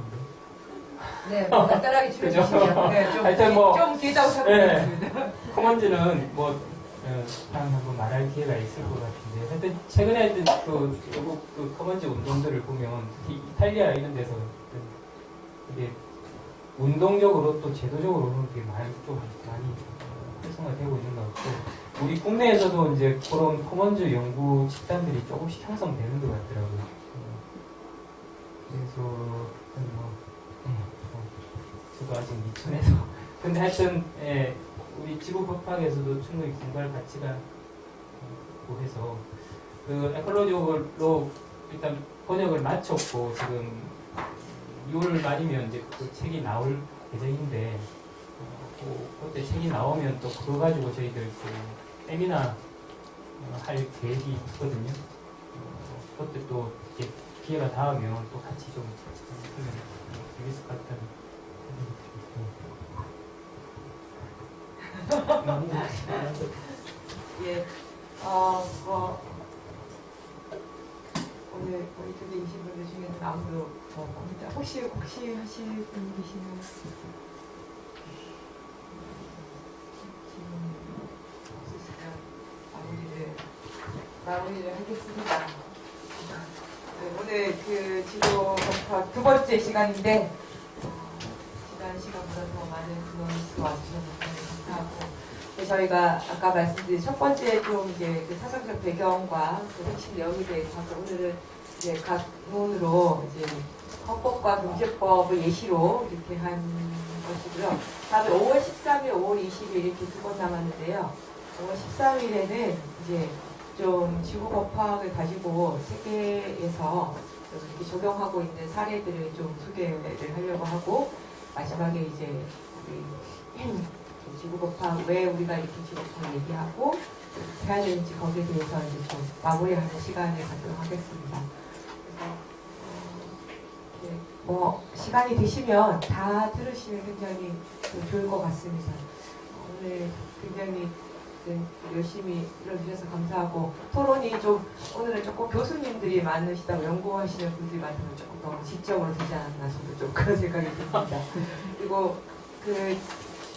네, 간단하게 줄여주시면. 네, 하여튼 뭐 좀 길다고 생각했습니다. 커먼즈는 뭐 다음에 한번 말할 기회가 있을 것 같은데, 하여튼 최근에 하여튼 그 커먼즈 운동들을 보면 특히 이탈리아 이런 데서 이게 운동적으로 또 제도적으로는 되게 많이 활성화되고 있는 것 같고, 우리 국내에서도 이제 그런 커먼즈 연구 집단들이 조금씩 형성되는 것 같더라고요. 그래서 저도 아직 미천해서 근데 하여튼 우리 지구법학에서도 충분히 공부할 가치가 있고 해서 그 에콜로지 오브 로우 일단 번역을 마쳤고 지금 6월 말이면 이제 그 책이 나올 예정인데, 그때 책이 나오면 또 그거 가지고 저희들 그 세미나 할 계획이 있거든요. 그때 또 이렇게 기회가 닿으면 또 같이 좀 하면 재밌을 것 같다는. 예, 오늘 이쪽에 계신 분들 중에는 아무도 없습니다. 혹시 하실 분 계시면 질문 없으시면 마무리를 하겠습니다. 네, 오늘 그 지도 검사 두 번째 시간인데 지난 시간보다 더 많은 분원수 와주셔서 감사하고, 저희가 아까 말씀드린 첫 번째 좀 이제 그 사상적 배경과 그 핵심 내용에 대해서 하고, 오늘은 이제 각 논으로 이제 헌법과 경제법을 예시로 이렇게 한 것이고요. 다음에 5월 13일, 5월 20일 이렇게 두 번 남았는데요. 5월 13일에는 이제 좀 지구법학을 가지고 세계에서 이렇게 적용하고 있는 사례들을 좀 소개를 하려고 하고, 마지막에 이제 우리 지구법학 왜 우리가 이렇게 지구법학 얘기하고 해야 되는지 거기에 대해서 이제 좀 마무리하는 시간을 갖도록 하겠습니다. 그래서 뭐 시간이 되시면 다 들으시면 굉장히 좋을 것 같습니다. 오늘 굉장히 열심히 들어주셔서 감사하고, 토론이 좀 오늘은 조금 교수님들이 많으시다고 연구하시는 분들이 많다면 조금 너무 지적으로 되지 않았나 저도 좀 그런 생각이 듭니다. 그리고 그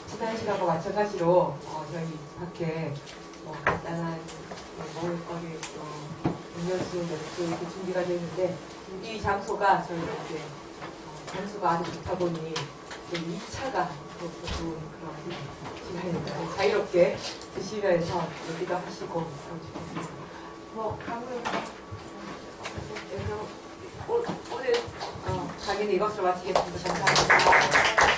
지난 시간과 마찬가지로 저희 밖에 간단한 먹을거리 음료수 이렇게 준비가 되어 있는데, 이 장소가 저희 이렇게 장소가 아주 좋다 보니 2차가 좋은 그런 시간입니다. 자유롭게 드시면서 얘기도 하시고 그러면 좋겠습니다. 방금 오늘 강의는 이것으로 마치겠습니다. 감사합니다.